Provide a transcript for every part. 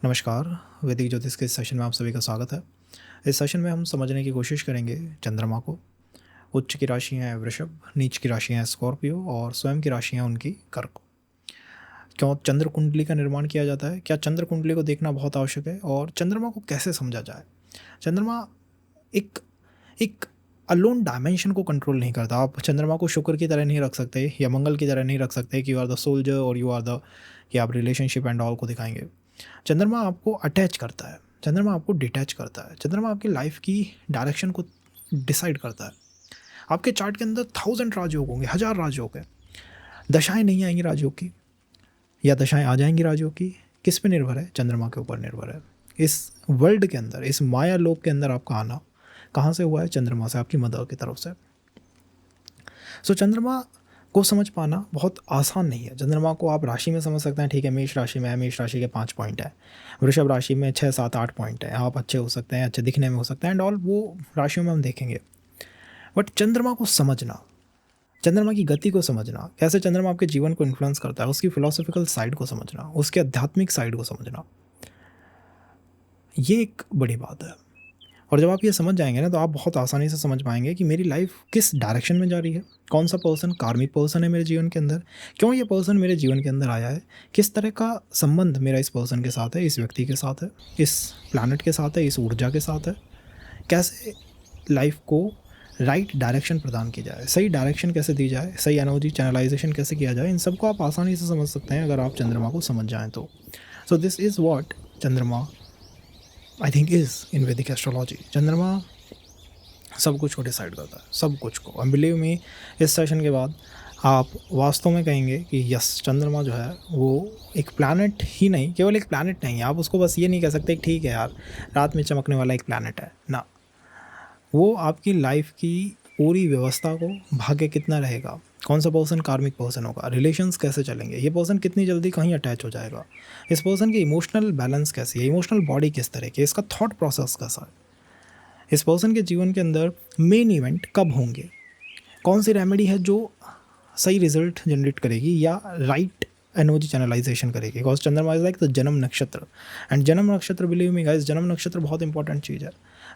नमस्कार। वैदिक ज्योतिष के इस सेशन में आप सभी का स्वागत है। इस सेशन में हम समझने की कोशिश करेंगे चंद्रमा को। उच्च की राशि है वृषभ, नीच की राशि है स्कॉर्पियो और स्वयं की राशि है उनकी कर्क। क्यों चंद्र कुंडली का निर्माण किया जाता है, क्या चंद्र कुंडली को देखना बहुत आवश्यक है और चंद्रमा को कैसे समझा जाए। चंद्रमा एक एक अलोन डायमेंशन को कंट्रोल नहीं करता। आप चंद्रमा को शुक्र की तरह नहीं रख सकते या मंगल की तरह नहीं रख सकते कि यू आर द सोल्जर और यू आर द, कि आप रिलेशनशिप एंड ऑल को दिखाएंगे। चंद्रमा आपको अटैच करता है, चंद्रमा आपको डिटैच करता है, चंद्रमा आपकी लाइफ की डायरेक्शन को डिसाइड करता है। आपके चार्ट के अंदर 1000 राजयोग होंगे, 1000 राजयोग है। दशाएं नहीं आएंगी राजयोग की या दशाएं आ जाएंगी राजयोग की, किस पे निर्भर है? चंद्रमा के ऊपर निर्भर है। इस वर्ल्ड के अंदर, इस माया लोक के अंदर आपका आना कहाँ से हुआ है? चंद्रमा से, आपकी मदर की तरफ से। सो चंद्रमा को समझ पाना बहुत आसान नहीं है। चंद्रमा को आप राशि में समझ सकते हैं, ठीक है, मेष राशि में है, मेष राशि के 5 पॉइंट है, वृषभ राशि में 6 7 8 पॉइंट है। आप अच्छे हो सकते हैं, अच्छे दिखने में हो सकते हैं एंड ऑल, वो राशियों में हम देखेंगे। बट चंद्रमा को समझना, चंद्रमा की गति को समझना, कैसे चंद्रमा आपके जीवन को इन्फ्लुएंस करता है, उसकी फिलोसॉफिकल साइड को समझना, उसके आध्यात्मिक साइड को समझना, ये एक बड़ी बात है। और जब आप ये समझ जाएंगे ना, तो आप बहुत आसानी से समझ पाएंगे कि मेरी लाइफ किस डायरेक्शन में जा रही है, कौन सा पर्सन कार्मिक पर्सन है मेरे जीवन के अंदर, क्यों ये पर्सन मेरे जीवन के अंदर आया है, किस तरह का संबंध मेरा इस पर्सन के साथ है, इस व्यक्ति के साथ है, इस प्लानट के साथ है, इस ऊर्जा के साथ है, कैसे लाइफ को राइट डायरेक्शन प्रदान की जाए, सही डायरेक्शन कैसे दी जाए, सही एनर्जी चैनलाइजेशन कैसे किया जाए। इन सबको आप आसानी से समझ सकते हैं अगर आप चंद्रमा को समझ जाएँ तो। सो दिस इज़ वॉट चंद्रमा आई थिंक इज़ इन वैदिक एस्ट्रोलॉजी। चंद्रमा सब कुछ को डिसाइड करता है, सब कुछ को। आई बिलीव मी, इस सेशन के बाद आप वास्तव में कहेंगे कि यस, चंद्रमा जो है वो एक प्लैनेट ही नहीं, केवल एक प्लैनेट नहीं है। आप उसको बस ये नहीं कह सकते ठीक है यार, रात में चमकने वाला एक प्लैनेट है ना। वो आपकी लाइफ की पूरी व्यवस्था को, भाग्य कितना रहेगा, कौन सा पर्सन कार्मिक पर्सन होगा, रिलेशंस कैसे चलेंगे, ये पर्सन कितनी जल्दी कहीं अटैच हो जाएगा, इस पर्सन की इमोशनल बैलेंस कैसी है, इमोशनल बॉडी किस तरह की है, इसका थॉट प्रोसेस कैसा है, इस पर्सन के जीवन के अंदर मेन इवेंट कब होंगे, कौन सी रेमेडी है जो सही रिजल्ट जनरेट करेगी या राइट एनर्जी चैनलाइजेशन करेगी। बिकॉज चंद्रमा इज लाइक द जन्म नक्षत्र एंड जन्म नक्षत्र, बिलीव मी गाइस, जन्म नक्षत्र बहुत इंपॉर्टेंट चीज़ है।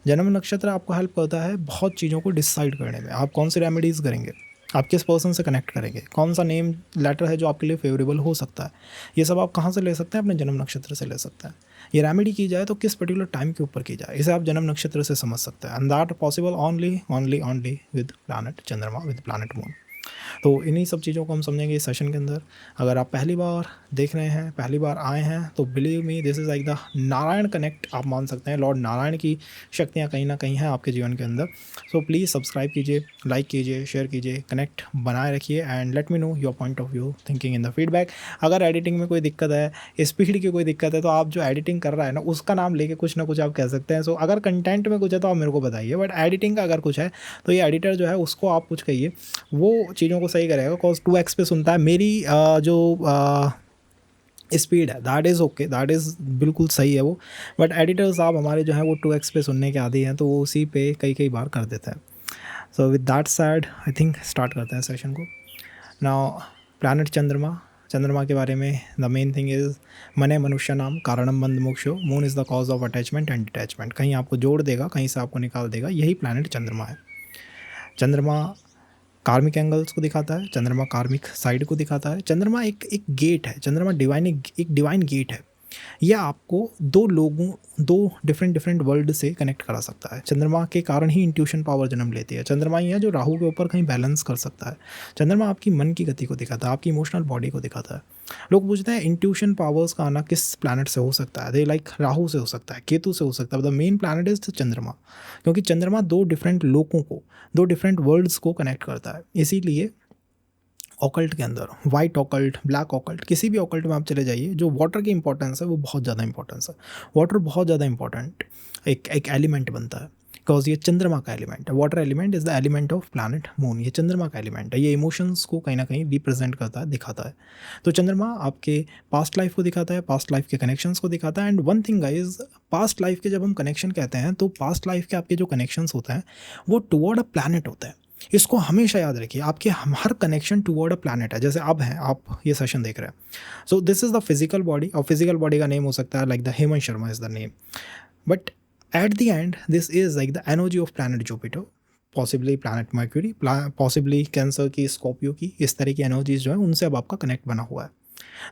जन्म नक्षत्र आपको हेल्प करता है बहुत चीज़ों को डिसाइड करने में। आप कौन सी रेमेडीज़ करेंगे, आप किस पर्सन से कनेक्ट करेंगे, कौन सा नेम लेटर है जो आपके लिए फेवरेबल हो सकता है, ये सब आप कहाँ से ले सकते हैं? अपने जन्म नक्षत्र से ले सकते हैं। ये रेमेडी की जाए तो किस पर्टिकुलर टाइम के ऊपर की जाए, इसे आप जन्म नक्षत्र से समझ सकते हैं। And that possible only only only with planet चंद्रमा, विद प्लानट मून। तो इन्हीं सब चीज़ों को हम समझेंगे इस सेशन के अंदर। अगर आप पहली बार देख रहे हैं, पहली बार आए हैं, तो believe me this is like the Narayan connect, आप मान सकते हैं। लॉर्ड नारायण की शक्तियाँ कहीं ना कहीं हैं आपके जीवन के अंदर। सो प्लीज़ सब्सक्राइब कीजिए, लाइक कीजिए, शेयर कीजिए, कनेक्ट बनाए रखिए and let me know your point of view, thinking in the feedback. अगर एडिटिंग में कोई दिक्कत है, स्पीड की कोई दिक्कत है, तो आप जो एडिटिंग कर रहा है ना, उसका नाम लेके कुछ ना कुछ आप कह सकते हैं। सो अगर कंटेंट में कुछ है तो आप मेरे को बताइए, बट एडिटिंग का अगर कुछ है तो ये एडिटर जो है उसको आप कुछ कहिए, वो चीज़ों को सही करेगा। कॉज 2x पे सुनता है मेरी जो स्पीड है, that is okay, that is बिल्कुल सही है वो। बट एडिटर साहब हमारे जो हैं वो 2x पे सुनने के आदी हैं, तो वो उसी पे कई कई बार कर देते हैं। So with that sad I think start करते हैं सेशन को। नाउ प्लैनेट चंद्रमा, चंद्रमा के बारे में द मेन थिंग इज़ मने मनुष्य नाम कारणम बंध मोक्षो, moon is the cause of attachment and detachment. कहीं आपको जोड़ देगा, कहीं से आपको निकाल देगा, यही प्लैनेट चंद्रमा है। चंद्रमा कार्मिक एंगल्स को दिखाता है, चंद्रमा कार्मिक साइड को दिखाता है। चंद्रमा एक एक गेट है, चंद्रमा डिवाइन एक डिवाइन गेट है। यह आपको दो डिफरेंट डिफरेंट वर्ल्ड से कनेक्ट करा सकता है। चंद्रमा के कारण ही इंट्यूशन पावर जन्म लेती है। चंद्रमा ही है जो राहु के ऊपर कहीं बैलेंस कर सकता है। चंद्रमा आपकी मन की गति को दिखाता है, आपकी इमोशनल बॉडी को दिखाता है। लोग पूछते हैं इंट्यूशन पावर्स का आना किस प्लैनेट से हो सकता है? दे लाइक राहु से हो सकता है, केतु से हो सकता है, द मेन प्लैनेट इज चंद्रमा। क्योंकि चंद्रमा दो डिफरेंट लोकों को, दो डिफरेंट वर्ल्ड्स को कनेक्ट करता है। इसीलिए ऑकल्ट के अंदर, वाइट ऑकल्ट, ब्लैक ऑकल्ट, किसी भी ऑकल्ट में आप चले जाइए, जो वाटर की इंपॉर्टेंस है वो बहुत ज़्यादा इंपॉर्टेंस है। वाटर बहुत ज़्यादा इंपॉर्टेंट एक एलिमेंट बनता है, बिकॉज ये चंद्रमा का एलिमेंट है। Water element is the element of planet moon. ये चंद्रमा का एलिमेंट है, ये इमोशंस को कहीं ना कहीं रिप्रेजेंट करता है, दिखाता है। तो चंद्रमा आपके पास्ट लाइफ को दिखाता है, पास्ट लाइफ के कनेक्शंस को दिखाता है। And one thing guys, past life के जब हम कनेक्शन कहते हैं, तो पास्ट लाइफ के आपके जो कनेक्शंस होते हैं वो टुवर्ड अ प्लैनेट होते हैं। इसको हमेशा याद रखिए, आपके हर कनेक्शन टुवर्ड अ प्लैनेट है। जैसे अब हैं आप ये सेशन देख रहे हैं, so this is the physical body, और फिजिकल बॉडी का नेम हो सकता है like the Hemant Sharma is the name, but at the end this is like the energy of planet Jupiter, possibly planet mercury, possibly cancer की, Scorpio की, इस तरह की एनर्जीज जो है उनसे अब आपका कनेक्ट बना हुआ है।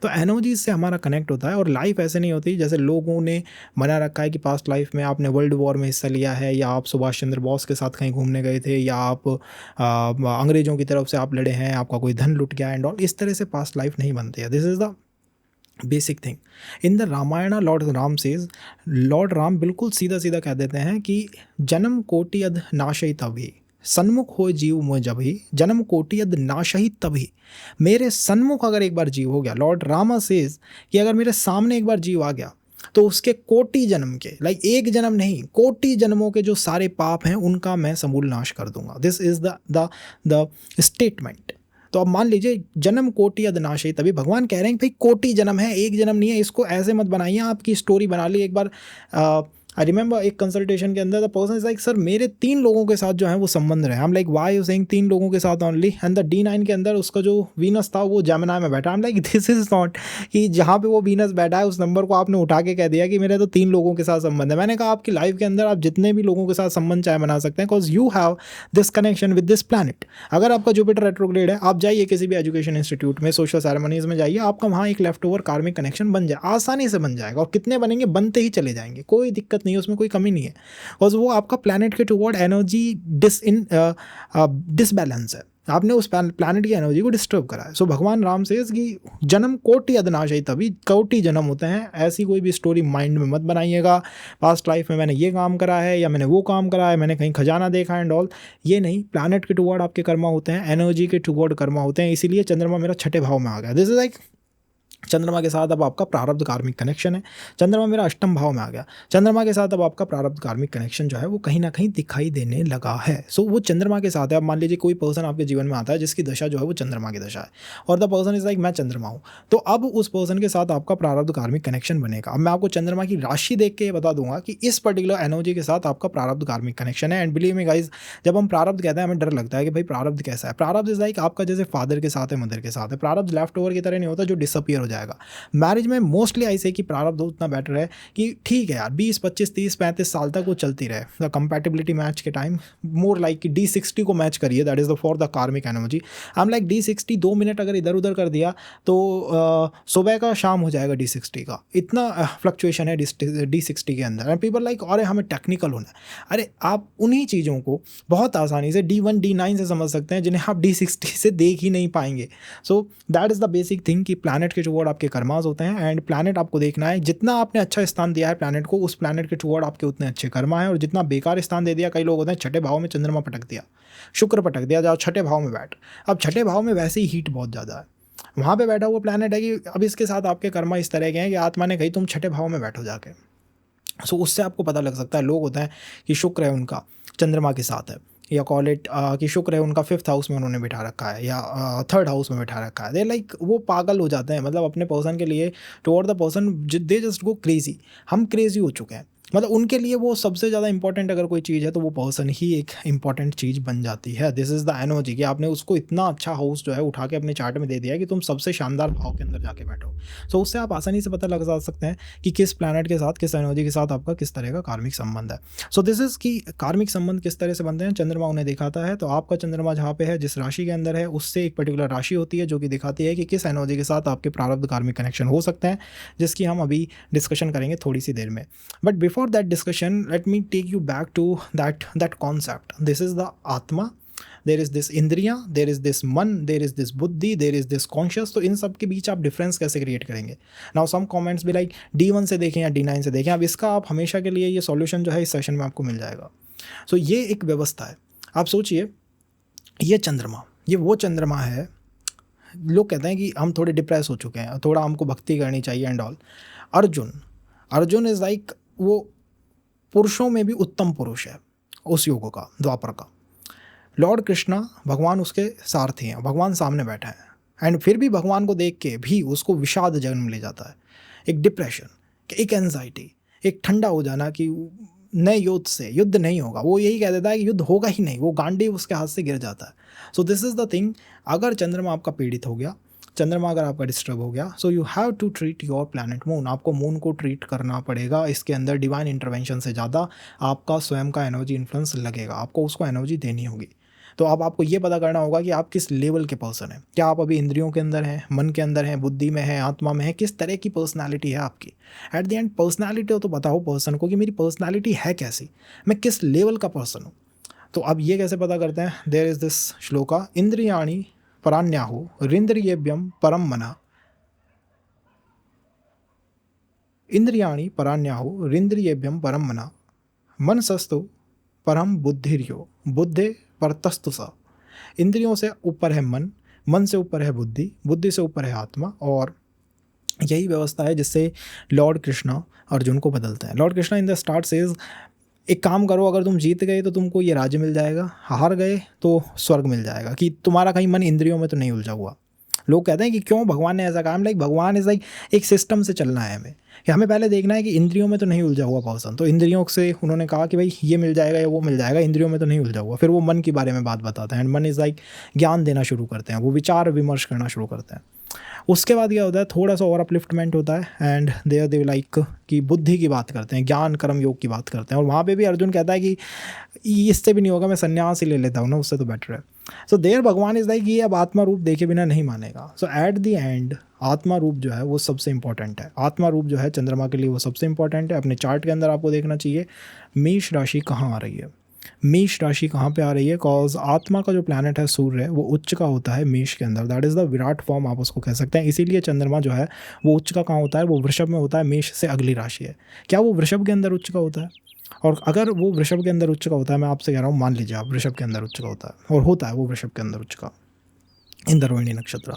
तो एनर्जीज से हमारा कनेक्ट होता है। और लाइफ ऐसे नहीं होती जैसे लोगों ने बना रखा है कि पास्ट लाइफ में आपने वर्ल्ड वॉर में हिस्सा लिया है, या आप सुभाष चंद्र बोस के साथ कहीं घूमने गए थे, या आप अंग्रेज़ों की तरफ से आप लड़े हैं, आपका कोई धन लुट गया एंड ऑल। इस तरह से पास्ट लाइफ नहीं बनती है। This is the basic thing in the Ramayana. Lord Ram says, Lord Ram बिल्कुल सीधा सीधा कह देते हैं कि जन्म कोटि अध नाशई तभी, सन्मुख हो जीव मुझ जभी, जन्म कोटि अध नाशही तभी। मेरे सन्मुख अगर एक बार जीव हो गया, लॉर्ड रामा सेज कि अगर मेरे सामने एक बार जीव आ गया तो उसके कोटि जन्म के, लाइक एक जन्म नहीं, कोटि जन्मों के जो सारे पाप हैं उनका मैं समूल नाश कर दूंगा। This is the statement. तो अब मान लीजिए जन्म कोटि अदनाशय, तभी भगवान कह रहे हैं कि भाई कोटि जन्म है, एक जन्म नहीं है। इसको ऐसे मत बनाइए, आपकी स्टोरी बना ली एक बार। आई रिमेंबर एक कंसल्टेशन के अंदर the person is like, sir मेरे 3 लोगों के साथ जो है वो संबंध रहे। हम लाइक वाई यू सेइंग 3 लोगों के साथ ओनली, एंड द D9 के अंदर उसका जो वीनस था वो जेमिनी में बैठा। हम लाइक दिस इज नॉट कि जहाँ पे वो वीनस बैठा है उस नंबर को आपने उठा के कह दिया कि मेरे तो 3 लोगों के साथ संबंध है। मैंने कहा आपकी लाइफ के अंदर आप जितने भी लोगों के साथ संबंध चाहे बना सकते हैं, because you have this connection with this planet. अगर आपका जुपिटर रेट्रोग्रेड है, आप जाइए किसी भी एजुकेशन इंस्टीट्यूट में, सोशल सेरेमनीज में जाइए, आपका वहाँ एक लेफ्ट ओवर कार्मिक कनेक्शन बन जाए, आसानी से बन जाएगा। और कितने बनेंगे, बनते ही चले जाएंगे, कोई दिक्कत नहीं है, उसमें कोई कमी नहीं है। और वो आपका प्लैनेट के टुवर्ड एनर्जी डिसबैलेंस है, आपने उस प्लैनेट की एनर्जी को डिस्टर्ब करा है। सो भगवान राम से कि जन्म कोटि अदनाशय तभी, कोटि जन्म होते हैं। ऐसी कोई भी स्टोरी माइंड में मत बनाइएगा, पास्ट लाइफ में मैंने ये काम करा है या मैंने वो काम करा है, मैंने कहीं खजाना देखा एंड ऑल, ये नहीं। प्लैनेट के टुवर्ड आपके कर्मा होते हैं, एनर्जी के टुवर्ड कर्मा होते हैं। इसीलिए चंद्रमा मेरा 6ठे भाव में आ गया। दिस इज लाइक चंद्रमा के साथ अब आपका प्रारब्ध कार्मिक कनेक्शन है। चंद्रमा मेरा 8म भाव में आ गया। चंद्रमा के साथ अब आपका प्रारब्ध कार्मिक कनेक्शन जो है वो कहीं ना कहीं दिखाई देने लगा है। सो वो चंद्रमा के साथ है। अब मान लीजिए कोई पर्सन आपके जीवन में आता है जिसकी दशा जो है वो चंद्रमा की दशा है, और द पर्सन इज लाइक मैं चंद्रमा हूँ, तो अब उस पर्सन के साथ आपका प्रारब्ध कार्मिक कनेक्शन बनेगा। अब मैं आपको चंद्रमा की राशि देख के ये बता दूंगा कि इस पर्टिकुलर एनर्जी के साथ आपका प्रारब्ध कार्मिक कनेक्शन है। एंड बिलीव मी गाइज, जब हम प्रारब्ध कहते हैं हमें डर लगता है कि भाई प्रारब्ध कैसा है। प्रारब्ध इज लाइक आपका जैसे फादर के साथ है, मदर के साथ है। प्रारब्ध लेफ्ट ओवर की तरह नहीं होता जो डिसअपियर हो जाएगा। मैरिज में मोस्टली ऐसे कि प्रारब्ध उतना बेटर है कि ठीक है यार 20, 25, 30, 35 साल तक वो चलती रहे। द कंपैटिबिलिटी मैच के टाइम मोर लाइक कि D60 को मैच करिए, that is the for the कार्मिक एनर्जी। हम लाइक D60 2 मिनट अगर इधर उधर कर दिया तो सुबह का शाम हो जाएगा D60 का। इतना फ्लक्चुएशन है D60 के अंदर। एंड पीपल लाइक अरे हमें टेक्निकल होना है। अरे आप उन्हीं चीज़ों को बहुत आसानी से D1 D9 से समझ सकते हैं जिन्हें आप D60 से देख ही नहीं पाएंगे। So that is the basic thing कि प्लैनेट के टुवर्ड आपके कर्मास होते हैं। एंड प्लैनेट आपको देखना है, जितना आपने अच्छा स्थान दिया है प्लैनेट को, उस प्लैनेट के टुवर्ड आपके उतने अच्छे कर्मा है। और जितना बेकार स्थान दे दिया, कई लोग होते हैं 6ठे भाव में चंद्रमा पटक दिया, शुक्र पटक दिया, जाओ 6ठे भाव में बैठ। अब 6ठे भाव में वैसे ही हीट बहुत ज़्यादा है, वहाँ पे बैठा हुआ प्लैनेट है कि अब इसके साथ आपके कर्मा इस तरह के हैं कि आत्मा ने कही तुम 6ठे भाव में बैठो जाके। सो उससे आपको पता लग सकता है। लोग होते हैं कि शुक्र है उनका चंद्रमा के साथ है, या कॉल इट कि शुक्र है उनका 5th हाउस में उन्होंने बिठा रखा है, या 3rd हाउस में बिठा रखा है। दे लाइक वो पागल हो जाते हैं, मतलब अपने पर्सन के लिए, toward the person they just go crazy. हम क्रेजी हो चुके हैं, मतलब उनके लिए वो सबसे ज़्यादा इंपॉर्टेंट अगर कोई चीज़ है तो वो पर्सन ही एक इंपॉर्टेंट चीज़ बन जाती है। दिस इज़ द एनर्जी कि आपने उसको इतना अच्छा हाउस जो है उठा के अपने चार्ट में दे दिया कि तुम सबसे शानदार भाव के अंदर जाके बैठो। सो उससे आप आसानी से पता लगा सकते हैं कि किस प्लैनेट के साथ, किस एनर्जी के साथ आपका किस तरह का कार्मिक संबंध है। सो दिस इज़ कि कार्मिक संबंध किस तरह से बनते हैं, चंद्रमा उन्हें दिखाता है। तो आपका चंद्रमा जहाँ पे है, जिस राशि के अंदर है, उससे एक पर्टिकुलर राशि होती है जो कि दिखाती है कि किस एनर्जी के साथ आपके प्रारब्ध कार्मिक कनेक्शन हो सकते हैं, जिसकी हम अभी डिस्कशन करेंगे थोड़ी सी देर में। But before that discussion, let me take you back to that concept. This is the atma, there is this इंद्रिया, there is this मन, there is this बुद्धि, there is this conscious। तो इन सब के बीच आप डिफरेंस कैसे क्रिएट करेंगे। Now some comments भी लाइक D1 से देखें या D9 से देखें। अब इसका आप हमेशा के लिए ये सॉल्यूशन जो है इस सेशन में आपको मिल जाएगा। सो ये एक व्यवस्था है। आप सोचिए, ये चंद्रमा, ये वो चंद्रमा है। लोग कहते हैं कि हम थोड़े डिप्रेस हो चुके हैं, थोड़ा हमको भक्ति करनी चाहिए and all. Arjun is like वो पुरुषों में भी उत्तम पुरुष है उस युग का, द्वापर का। लॉर्ड कृष्णा भगवान उसके सारथी हैं, भगवान सामने बैठा है। एंड फिर भी भगवान को देख के भी उसको विषाद जन्म ले जाता है, एक डिप्रेशन, एक एंजाइटी, एक ठंडा हो जाना कि नए युद्ध से, युद्ध नहीं होगा, वो यही कह देता है कि युद्ध होगा ही नहीं, वो गांडी उसके हाथ से गिर जाता है। So this is the thing, अगर चंद्रमा आपका पीड़ित हो गया, चंद्रमा अगर आपका डिस्टर्ब हो गया, so you have to treat your planet moon, आपको मून को ट्रीट करना पड़ेगा। इसके अंदर डिवाइन इंटरवेंशन से ज़्यादा आपका स्वयं का एनर्जी इन्फ्लुएंस लगेगा, आपको उसको एनर्जी देनी होगी। तो अब आपको ये पता करना होगा कि आप किस लेवल के पर्सन हैं, क्या आप अभी इंद्रियों के अंदर हैं, मन के अंदर हैं, बुद्धि में हैं, आत्मा में है, किस तरह की पर्सनालिटी है आपकी। एट द एंड पर्सनालिटी हो तो बताओ पर्सन को कि मेरी पर्सनालिटी है कैसी, मैं किस लेवल का पर्सन हूँ। तो अब ये कैसे पता करते हैं, देयर इज़ दिस श्लोका, इंद्रियाणि परान्याहु रिंद्रियेभ्यम परम मना, इंद्रियाणि परान्याहु रिंद्रियेभ्यम परम मना, मनसस्तु परम बुद्धिर्यो बुद्धे परतस्तु सा। इंद्रियों से ऊपर है मन, मन से ऊपर है बुद्धि, बुद्धि से ऊपर है आत्मा, और यही व्यवस्था है जिससे लॉर्ड कृष्णा अर्जुन को बदलते हैं। Lord Krishna in the start says, एक काम करो, अगर तुम जीत गए तो तुमको ये राज्य मिल जाएगा, हार गए तो स्वर्ग मिल जाएगा, कि तुम्हारा कहीं मन इंद्रियों में तो नहीं उलझा हुआ। लोग कहते हैं कि क्यों भगवान ने ऐसा कहा, लाइक भगवान इज़ लाइक एक सिस्टम से चलना है हमें, कि हमें पहले देखना है कि इंद्रियों में तो नहीं उलझा हुआ पर्सन। तो इंद्रियों से उन्होंने कहा कि भाई ये मिल जाएगा या वो मिल जाएगा, इंद्रियों में तो नहीं उलझा हुआ। फिर वो मन के बारे में बात बताते हैं, एंड मन इज़ लाइक ज्ञान देना शुरू करते हैं, वो विचार विमर्श करना शुरू करते हैं। उसके बाद क्या होता है, थोड़ा सा और अपलिफ्टमेंट होता है, एंड दे लाइक कि बुद्धि की बात करते हैं, ज्ञान कर्म योग की बात करते हैं। और वहाँ पे भी अर्जुन कहता है कि इससे भी नहीं होगा, मैं संन्यास ही ले लेता हूँ ना, उससे तो बेटर है। सो देयर भगवान इज़ लाइक ये अब आत्मा रूप देखे बिना नहीं मानेगा। सो एट द एंड आत्मा रूप जो है वो सबसे इंपॉर्टेंट है। आत्मा रूप जो है चंद्रमा के लिए वो सबसे इंपॉर्टेंट है। अपने चार्ट के अंदर आपको देखना चाहिए मेष राशि कहाँ आ रही है, मेष राशि कहाँ पे आ रही है, कॉज आत्मा का जो प्लैनेट है सूर्य है वो उच्च का होता है मेष के अंदर, that is the Virat form आप उसको कह सकते हैं। इसीलिए चंद्रमा जो है वो उच्च का कहाँ होता है, वो वृषभ में होता है, मेष से अगली राशि है। क्या वो वृषभ के अंदर उच्च का होता है? और अगर वो वृषभ के अंदर उच्च का होता है, मैं आपसे कह रहा हूँ, मान लीजिए आप वृषभ के अंदर उच्च का होता है, और होता है वो वृषभ के अंदर उच्च का इन द रोहिणी नक्षत्र,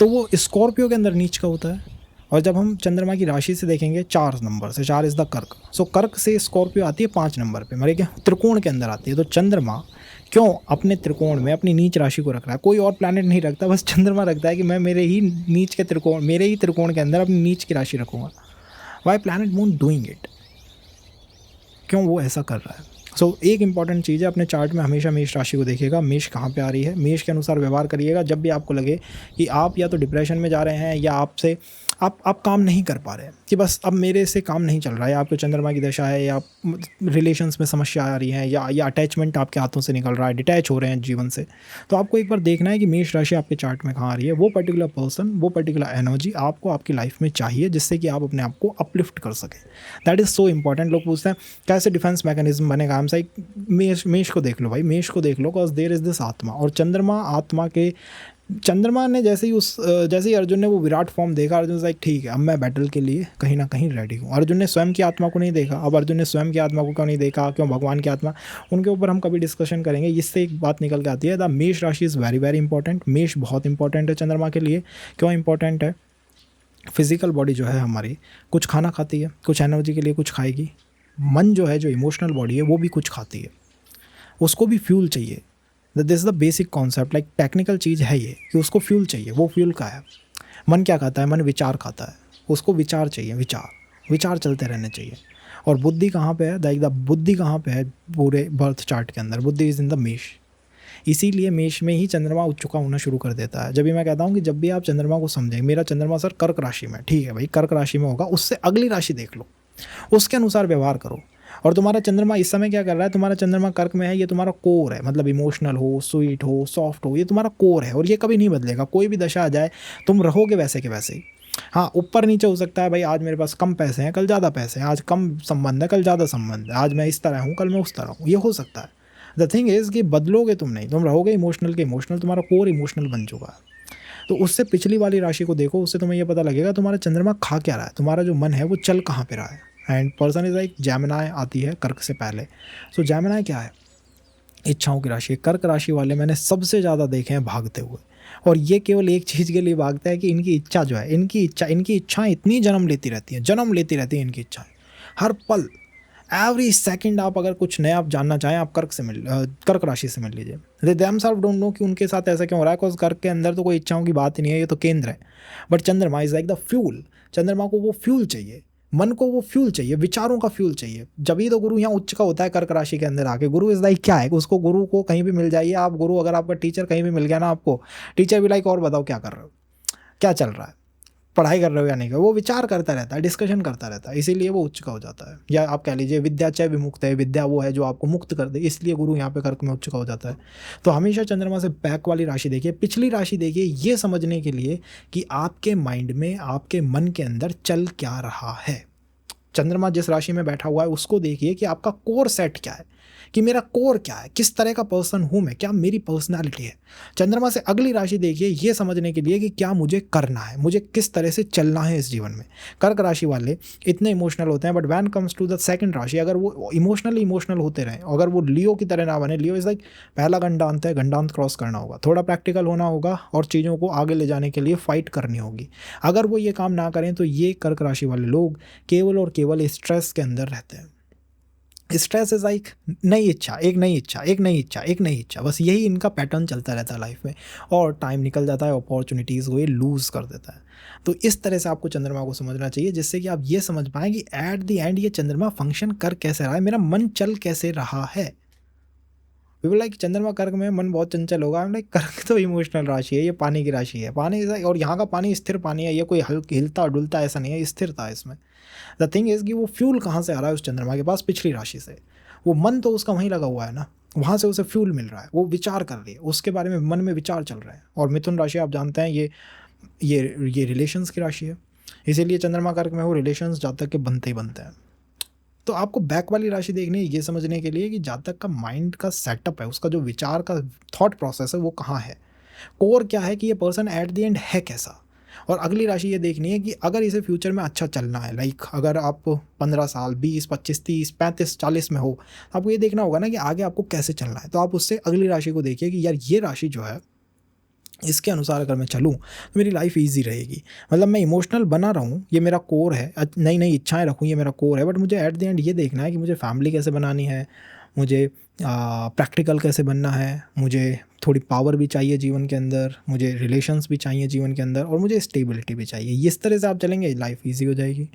तो वो स्कॉर्पियो के अंदर नीच का होता है। और जब हम चंद्रमा की राशि से देखेंगे 4 नंबर से, 4 इज़ द कर्क, सो कर्क से स्कॉर्पियो आती है 5 नंबर पे, मतलब क्या त्रिकोण के अंदर आती है। तो चंद्रमा क्यों अपने त्रिकोण में अपनी नीच राशि को रख रहा है, कोई और प्लैनेट नहीं रखता, बस चंद्रमा रखता है कि मैं मेरे ही नीच के त्रिकोण, मेरे ही त्रिकोण के अंदर अपनी नीच की राशि रखूँगा। Why planet moon doing it, क्यों वो ऐसा कर रहा है। सो एक इंपॉर्टेंट चीज़ है, अपने चार्ट में हमेशा मेष राशि को देखिएगा, मेष कहाँ पे आ रही है, मेष के अनुसार व्यवहार करिएगा। जब भी आपको लगे कि आप या तो डिप्रेशन में जा रहे हैं, या आपसे आप काम नहीं कर पा रहे हैं, कि बस अब मेरे से काम नहीं चल रहा है, आपको चंद्रमा की दशा है, या रिलेशंस में समस्या आ रही है, या अटैचमेंट आपके हाथों से निकल रहा है, डिटैच हो रहे हैं जीवन से, तो आपको एक बार देखना है कि मेष राशि आपके चार्ट में कहाँ आ रही है। वो पर्टिकुलर पर्सन, वो पर्टिकुलर एनर्जी आपको आपकी लाइफ में चाहिए, जिससे कि आप अपने आप को अपलिफ्ट कर सकें। That is so important. लोग पूछते हैं कैसे डिफेंस मैकेनिज्म बनेगा, हम सही मेष को देख लो भाई, मेष को देख लो, बिकॉज देयर इज़ दिस आत्मा, और चंद्रमा आत्मा के, चंद्रमा ने जैसे ही अर्जुन ने वो विराट फॉर्म देखा, अर्जुन लाइक ठीक है अब मैं बैटल के लिए कहीं ना कहीं रेडी हूँ। अर्जुन ने स्वयं की आत्मा को नहीं देखा। अब अर्जुन ने स्वयं की आत्मा को क्यों नहीं देखा, क्यों भगवान की आत्मा, उनके ऊपर हम कभी डिस्कशन करेंगे। इससे एक बात निकल के आती है, द मेष राशि इज़ वेरी वेरी इंपॉर्टेंट। मेष बहुत इंपॉर्टेंट है चंद्रमा के लिए। क्यों इंपॉर्टेंट है? फिजिकल बॉडी जो है हमारी कुछ खाना खाती है, कुछ एनर्जी के लिए कुछ खाएगी। मन जो है, जो इमोशनल बॉडी है, वो भी कुछ खाती है, उसको भी फ्यूल चाहिए। This is the basic concept, like technical चीज़ है ये कि उसको फ्यूल चाहिए। वो फ्यूल का है, मन क्या खाता है, मन विचार खाता है, उसको विचार चाहिए, विचार चलते रहने चाहिए। और बुद्धि कहाँ पे है, लाइक द बुद्धि कहाँ पे है पूरे बर्थ चार्ट के अंदर, बुद्धि इज़ इन द मेष। इसीलिए मेष में ही चंद्रमा उच्च का होना शुरू कर देता है। जब भी मैं कहता हूँ कि जब भी आप चंद्रमा को समझें, मेरा चंद्रमा सर कर्क राशि में, ठीक है भाई कर्क राशि में होगा, उससे अगली राशि देख लो, उसके अनुसार व्यवहार करो। और तुम्हारा चंद्रमा इस समय क्या कर रहा है, तुम्हारा चंद्रमा कर्क में है, ये तुम्हारा कोर है, मतलब इमोशनल हो, स्वीट हो, सॉफ्ट हो, ये तुम्हारा कोर है, और ये कभी नहीं बदलेगा। कोई भी दशा आ जाए तुम रहोगे वैसे के वैसे ही। हाँ, ऊपर नीचे हो सकता है भाई, आज मेरे पास कम पैसे हैं, कल ज़्यादा पैसे हैं, आज कम संबंध है, कल ज़्यादा संबंध है, आज मैं इस तरह हूँ, कल मैं उस तरह हूँ, ये हो सकता है। द थिंग इज़ कि बदलोगे तुम नहीं, तुम रहोगे इमोशनल के इमोशनल, तुम्हारा कोर इमोशनल बन चुका है। तो उससे पिछली वाली राशि को देखो, उससे तुम्हें ये पता लगेगा तुम्हारा चंद्रमा खा क्या रहा है, तुम्हारा जो मन है वो चल कहाँ पे रहा है। And person is like Gemini आती है कर्क से पहले। सो जेमिनी क्या है, इच्छाओं की राशि। कर्क राशि वाले मैंने सबसे ज़्यादा देखे हैं भागते हुए, और ये केवल एक चीज़ के लिए भागता है कि इनकी इच्छा जो है, इनकी इच्छाएं इतनी जन्म लेती रहती हैं इनकी इच्छाएं हर पल, एवरी सेकंड। आप अगर कुछ नया आप जानना चाहें, आप कर्क राशि से मिल लीजिए। दे देमसेल्फ डोंट नो कि उनके साथ ऐसा क्यों हो रहा है, बिकॉज कर्क के अंदर तो कोई इच्छाओं की बात ही नहीं है, ये तो केंद्र है। बट चंद्रमा इज लाइक द फ्यूल, चंद्रमा को वो फ्यूल चाहिए, मन को वो फ्यूल चाहिए, विचारों का फ्यूल चाहिए। जब ही तो गुरु यहाँ उच्च का होता है कर्क राशि के अंदर आके। गुरु इज लाइक क्या है, उसको गुरु को कहीं भी मिल जाइए आप, गुरु अगर आपका टीचर कहीं भी मिल गया ना आपको, टीचर भी लाइक और बताओ क्या कर रहे हो, क्या चल रहा है, पढ़ाई कर रहे हो या नहीं कर, वो विचार करता रहता है, डिस्कशन करता रहता है, इसीलिए वो उच्च का हो जाता है। या आप कह लीजिए विद्या चाहे विमुक्त है, विद्या वो है जो आपको मुक्त कर दे, इसलिए गुरु यहाँ पे कर्क में उच्च का हो जाता है। तो हमेशा चंद्रमा से बैक वाली राशि देखिए, पिछली राशि देखिए, ये समझने के लिए कि आपके माइंड में, आपके मन के अंदर चल क्या रहा है। चंद्रमा जिस राशि में बैठा हुआ है उसको देखिए कि आपका कोर सेट क्या है, कि मेरा कोर क्या है, किस तरह का पर्सन हूँ मैं, क्या मेरी पर्सनालिटी है। चंद्रमा से अगली राशि देखिए ये समझने के लिए कि क्या मुझे करना है, मुझे किस तरह से चलना है इस जीवन में। कर्क राशि वाले इतने इमोशनल होते हैं, but when comes to the second rashi, अगर वो इमोशनल होते रहें, अगर वो लियो की तरह ना बने, लियो इज लाइक पहला गंडांत है, गंडांत क्रॉस करना होगा, थोड़ा प्रैक्टिकल होना होगा और चीज़ों को आगे ले जाने के लिए फाइट करनी होगी। अगर वो ये काम ना करें तो ये कर्क राशि वाले लोग केवल और केवल स्ट्रेस के अंदर रहते हैं। स्ट्रेस इज लाइक नई इच्छा, एक नई इच्छा, एक नई इच्छा, एक नई इच्छा, बस यही इनका पैटर्न चलता रहता है लाइफ में, और टाइम निकल जाता है, अपॉर्चुनिटीज़ को ये लूज़ कर देता है। तो इस तरह से आपको चंद्रमा को समझना चाहिए, जिससे कि आप ये समझ पाएँ कि एट द एंड ये चंद्रमा फंक्शन कर कैसे रहा है, मेरा मन चल कैसे रहा है। पीपल लाइक चंद्रमा कर्क में मन बहुत चंचल होगा। लाइक कर्क तो इमोशनल राशि है, ये पानी की राशि है, पानी और यहाँ का पानी स्थिर पानी है, ये कोई हिलता डुलता ऐसा नहीं है, स्थिरता है इसमें। द थिंग इज़ कि वो फ्यूल कहाँ से आ रहा है उस चंद्रमा के पास, पिछली राशि से। वो मन तो उसका वहीं लगा हुआ है ना, वहाँ से उसे फ्यूल मिल रहा है, वो विचार कर रही है, उसके बारे में मन में विचार चल रहे हैं। और मिथुन राशि आप जानते हैं ये रिलेशंस की राशि है, इसीलिए चंद्रमा कर्क में वो रिलेशंस जातक के बनते ही बनते हैं। तो आपको बैक वाली राशि देखनी है ये समझने के लिए कि जातक का माइंड का सेटअप है, उसका जो विचार का थॉट प्रोसेस है वो कहाँ है, कोर क्या है, कि ये पर्सन एट द एंड है कैसा। और अगली राशि ये देखनी है कि अगर इसे फ्यूचर में अच्छा चलना है, लाइक अगर आप 15 साल 20 25 30 35 40 में हो, तो आपको ये देखना होगा ना कि आगे आपको कैसे चलना है। तो आप उससे अगली राशि को देखिए कि यार ये राशि जो है इसके अनुसार अगर मैं चलूँ तो मेरी लाइफ ईजी रहेगी। मतलब मैं इमोशनल बना रहा हूँ, ये मेरा कोर है, नई नई इच्छाएं रखूँ, ये मेरा कोर है, बट मुझे एट द एंड ये देखना है कि मुझे फैमिली कैसे बनानी है, मुझे प्रैक्टिकल कैसे बनना है, मुझे थोड़ी पावर भी चाहिए जीवन के अंदर, मुझे रिलेशंस भी चाहिए जीवन के अंदर, और मुझे स्टेबिलिटी भी चाहिए। इस तरह से आप चलेंगे लाइफ ईजी हो जाएगी।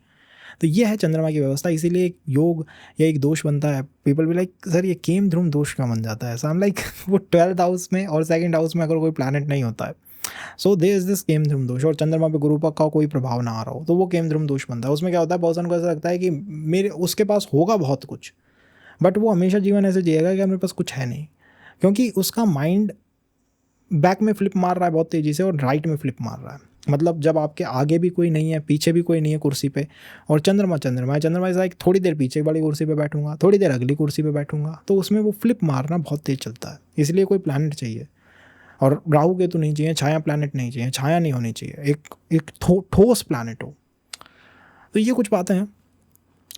तो ये है चंद्रमा की व्यवस्था। इसीलिए एक योग या एक दोष बनता है, पीपल भी लाइक सर ये केम ध्रुम दोष क्यों बन जाता है। सो आई एम लाइक वो 12th हाउस में और 2nd हाउस में अगर कोई प्लैनेट नहीं होता है, so there is this Kemadruma dosh, और चंद्रमा पे गुरु का कोई प्रभाव ना आ रहा हो, तो वो केम ध्रुम दोष बनता है। उसमें क्या होता है, पर्सन को ऐसा लगता है कि मेरे उसके पास होगा बहुत कुछ, बट वो हमेशा जीवन ऐसे जिएगा कि मेरे पास कुछ है नहीं, क्योंकि उसका माइंड बैक में फ्लिप मार रहा है बहुत तेज़ी से और राइट में फ्लिप मार रहा है। मतलब जब आपके आगे भी कोई नहीं है, पीछे भी कोई नहीं है कुर्सी पे, और चंद्रमा है, चंद्रमा इज लाइक थोड़ी देर पीछे वाली कुर्सी पे बैठूंगा, थोड़ी देर अगली कुर्सी पे बैठूंगा, तो उसमें वो फ्लिप मारना बहुत तेज चलता है। इसलिए कोई प्लैनेट चाहिए, और राहु केतु नहीं चाहिए, छाया प्लैनेट नहीं चाहिए, छाया नहीं होनी चाहिए, एक ठोस प्लैनेट हो। तो ये कुछ बातें हैं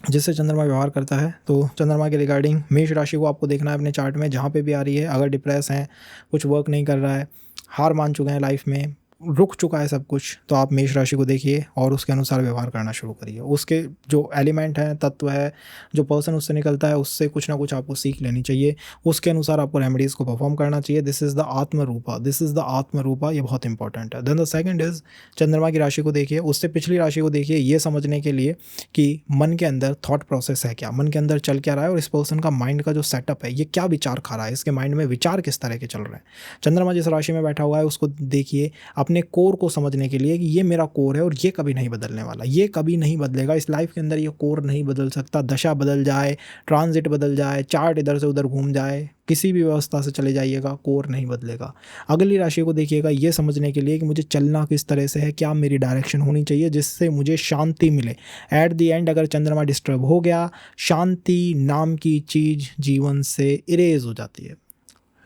जिससे चंद्रमा व्यवहार करता है। तो चंद्रमा के रिगार्डिंग मेष राशि को आपको देखना है अपने चार्ट में, जहाँ पे भी आ रही है, अगर डिप्रेस हैं, कुछ वर्क नहीं कर रहा है, हार मान चुके हैं लाइफ में, रुक चुका है सब कुछ, तो आप मेष राशि को देखिए और उसके अनुसार व्यवहार करना शुरू करिए। उसके जो एलिमेंट हैं, तत्व है, जो पर्सन उससे निकलता है, उससे कुछ ना कुछ आपको सीख लेनी चाहिए, उसके अनुसार आपको रेमेडीज़ को परफॉर्म करना चाहिए। दिस इज़ द आत्म रूपा, दिस इज़ द आत्म रूपा, ये बहुत इंपॉर्टेंट है। देन द सेकंड इज़ चंद्रमा की राशि को देखिए, उससे पिछली राशि को देखिए, ये समझने के लिए कि मन के अंदर थॉट प्रोसेस है क्या, मन के अंदर चल क्या रहा है, और इस पर्सन का माइंड का जो सेटअप है ये क्या विचार खा रहा है, इसके माइंड में विचार किस तरह के चल रहे हैं। चंद्रमा जिस राशि में बैठा हुआ है उसको देखिए अपने कोर को समझने के लिए कि ये मेरा कोर है और ये कभी नहीं बदलने वाला, ये कभी नहीं बदलेगा इस लाइफ के अंदर, ये कोर नहीं बदल सकता। दशा बदल जाए, ट्रांजिट बदल जाए, चार्ट इधर से उधर घूम जाए, किसी भी व्यवस्था से चले जाइएगा, कोर नहीं बदलेगा। अगली राशि को देखिएगा ये समझने के लिए कि मुझे चलना किस तरह से है, क्या मेरी डायरेक्शन होनी चाहिए जिससे मुझे शांति मिले। एट द एंड अगर चंद्रमा डिस्टर्ब हो गया, शांति नाम की चीज़ जीवन से इरेज हो जाती है।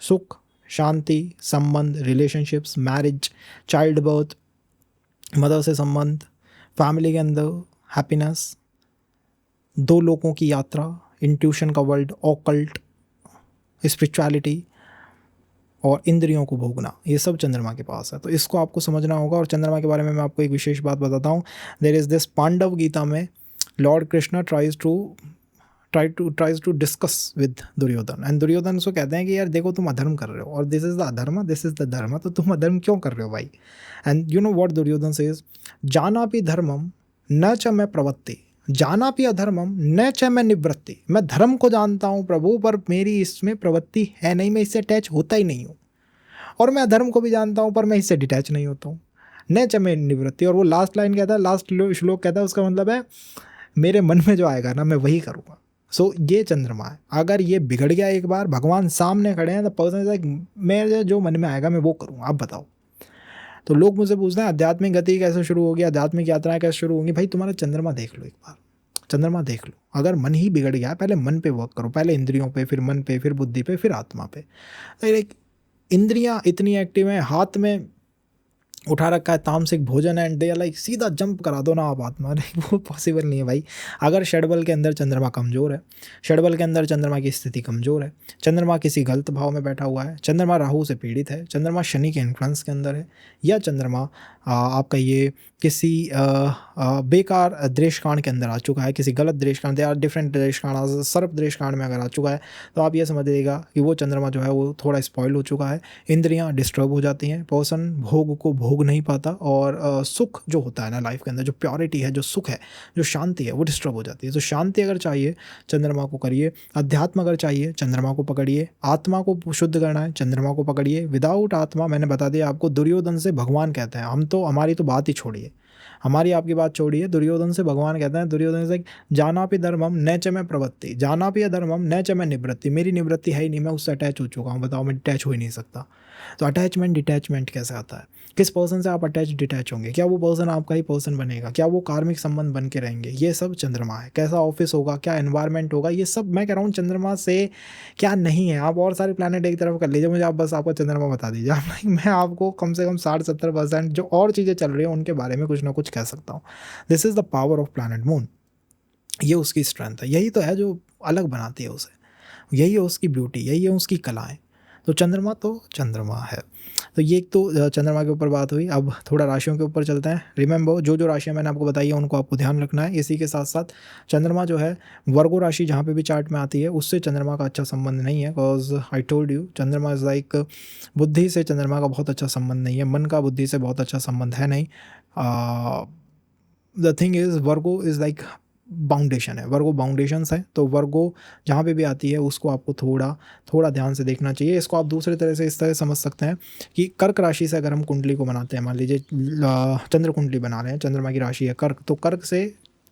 सुख, शांति, संबंध, relationships, marriage, child birth, mother से संबंध, फैमिली के अंदर हैप्पीनेस, दो लोगों की यात्रा, इंट्यूशन का वर्ल्ड, ऑकल्ट, स्पिरिचुअलिटी और इंद्रियों को भोगना, ये सब चंद्रमा के पास है। तो इसको आपको समझना होगा। और चंद्रमा के बारे में मैं आपको एक विशेष बात बताता हूँ। There is this Pandav Gita में lord Krishna tries to discuss with Duryodhan, and Duryodhan उसको कहते हैं कि यार देखो तुम अधर्म कर रहे हो, और this is the adharma, this is the dharma, तो तुम अधर्म क्यों कर रहे हो भाई। And you know what Duryodhana says, जाना भी धर्मम न च मैं प्रवत्ति जानापि अधर्मम न च मैं निवृत्ति, मैं धर्म को जानता हूँ प्रभु, पर मेरी इसमें प्रवृत्ति है नहीं, मैं इससे अटैच होता ही नहीं हूँ। और मैं अधर्म को भी जानता हूँ पर मैं इससे डिटैच नहीं होता हूँ। न च मैं निवृत्ति, और वो लास्ट लाइन कहता है, लास्ट श्लोक कहता है, उसका मतलब है मेरे मन में जो आएगा ना मैं वही करूँगा। सो ये चंद्रमा है। अगर ये बिगड़ गया एक बार, भगवान सामने खड़े हैं, तो पर्सन लाइक मेरे जो मन में आएगा मैं वो करूँगा, आप बताओ। तो लोग मुझसे पूछते हैं आध्यात्मिक गति कैसे शुरू होगी, आध्यात्मिक यात्राएं कैसे शुरू होंगी। भाई तुम्हारा चंद्रमा देख लो एक बार, चंद्रमा देख लो। अगर मन ही बिगड़ गया, पहले मन पे वर्क करो, पहले इंद्रियों पे, फिर मन पे, फिर बुद्धि पे, फिर आत्मा पे। लाइक इंद्रियां इतनी एक्टिव हैं, हाथ में उठा रखा है तामसिक भोजन एंड दे लाइक सीधा जंप करा दो ना आप आत्मा, वो पॉसिबल नहीं है भाई। अगर षडबल के अंदर चंद्रमा कमज़ोर है, षडबल के अंदर चंद्रमा की स्थिति कमज़ोर है, चंद्रमा किसी गलत भाव में बैठा हुआ है, चंद्रमा राहु से पीड़ित है, चंद्रमा शनि के इन्फ्लुएंस के अंदर है, या चंद्रमा आपका ये किसी बेकार द्वेषकांड के अंदर आ चुका है, किसी गलत द्वेषकांड या डिफरेंट द्वेषकांड, सर्प द्वेषकांड में अगर आ चुका है, तो आप ये समझ लीजिएगा कि वो चंद्रमा जो है वो थोड़ा स्पॉइल हो चुका है। इंद्रियां डिस्टर्ब हो जाती हैं, पर्सन भोग को भोग नहीं पाता, और सुख जो होता है ना लाइफ के अंदर, जो प्योरिटी है, जो सुख है, जो शांति है, वो डिस्टर्ब हो जाती है। तो शांति अगर चाहिए चंद्रमा को करिए, अध्यात्म अगर चाहिए चंद्रमा को पकड़िए, आत्मा को शुद्ध करना है चंद्रमा को पकड़िए। विदाउट आत्मा, मैंने बता दिया आपको, दुर्योधन से भगवान कहते हैं, हम तो हमारी तो बात ही छोड़िए, हमारी आपकी बात छोड़िए, दुर्योधन से भगवान कहते हैं। दुर्योधन से जानापि धर्मम न च मैं प्रवृत्ति, जानापि अधर्मम न च मैं निवृत्ति, मेरी निवृत्ति है ही नहीं, मैं उससे अटैच हो चुका हूँ। बताओ मैं डिटैच हो ही नहीं सकता। तो अटैचमेंट डिटैचमेंट कैसे आता है? किस पर्सन से आप अटैच डिटैच होंगे? क्या वो पर्सन आपका ही पर्सन बनेगा? क्या वो कार्मिक संबंध बन के रहेंगे? ये सब चंद्रमा है। कैसा ऑफिस होगा, क्या एनवायरनमेंट होगा, ये सब मैं कह रहा हूँ चंद्रमा से क्या नहीं है। आप और सारे प्लैनेट एक तरफ कर लीजिए, मुझे आप बस आपका चंद्रमा बता दीजिए, आप मैं आपको कम से कम 60-70% जो और चीज़ें चल रही हैं उनके बारे में कुछ ना कुछ कह सकता हूँ। This is the power of planet moon. ये उसकी स्ट्रेंथ है, यही तो है जो अलग बनाती है उसे, यही है उसकी ब्यूटी, यही है उसकी कलाएँ। तो चंद्रमा है। तो ये एक तो चंद्रमा के ऊपर बात हुई। अब थोड़ा राशियों के ऊपर चलते हैं। रिमेंबर, जो राशियाँ मैंने आपको बताई है उनको आपको ध्यान रखना है। इसी के साथ साथ चंद्रमा जो है, वर्गो राशि जहाँ पे भी चार्ट में आती है उससे चंद्रमा का अच्छा संबंध नहीं है। बिकॉज आई टोल्ड यू, चंद्रमा इज़ लाइक, बुद्धि से चंद्रमा का बहुत अच्छा संबंध नहीं है, मन का बुद्धि से बहुत अच्छा संबंध है नहीं। The thing is, Virgo is like boundation है, वर्गो बाउंडेशंस है। तो वर्गो जहाँ पे भी आती है उसको आपको थोड़ा ध्यान से देखना चाहिए। इसको आप दूसरे तरह से इस तरह समझ सकते हैं कि कर्क राशि से अगर हम कुंडली को बनाते हैं, मान लीजिए चंद्र कुंडली बना रहे हैं, चंद्रमा की राशि है कर्क, तो कर्क से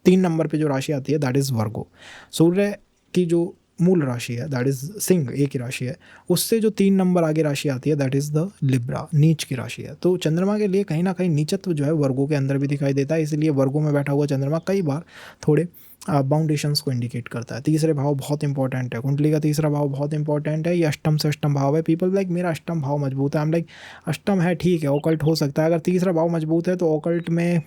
3 नंबर पे जो राशि आती है दैट इज़ वर्गो। सूर्य की जो मूल राशि है दैट इज़ सिंह, एक ही राशि है, उससे जो 3 नंबर आगे राशि आती है दैट इज़ द लिब्रा, नीच की राशि है। तो चंद्रमा के लिए कहीं ना कहीं नीचत्व जो है वर्गों के अंदर भी दिखाई देता है, इसलिए वर्गों में बैठा हुआ चंद्रमा कई बार थोड़े बाउंडेशंस को इंडिकेट करता है। तीसरे भाव बहुत इंपॉर्टेंट है, कुंडली का तीसरा भाव बहुत इंपॉर्टेंट है। ये अष्टम से अष्टम भाव है। पीपल लाइक मेरा अष्टम भाव मजबूत है, हम लाइक अष्टम है ठीक है, ओकल्ट हो सकता है। अगर तीसरा भाव मजबूत है तो ओकल्ट में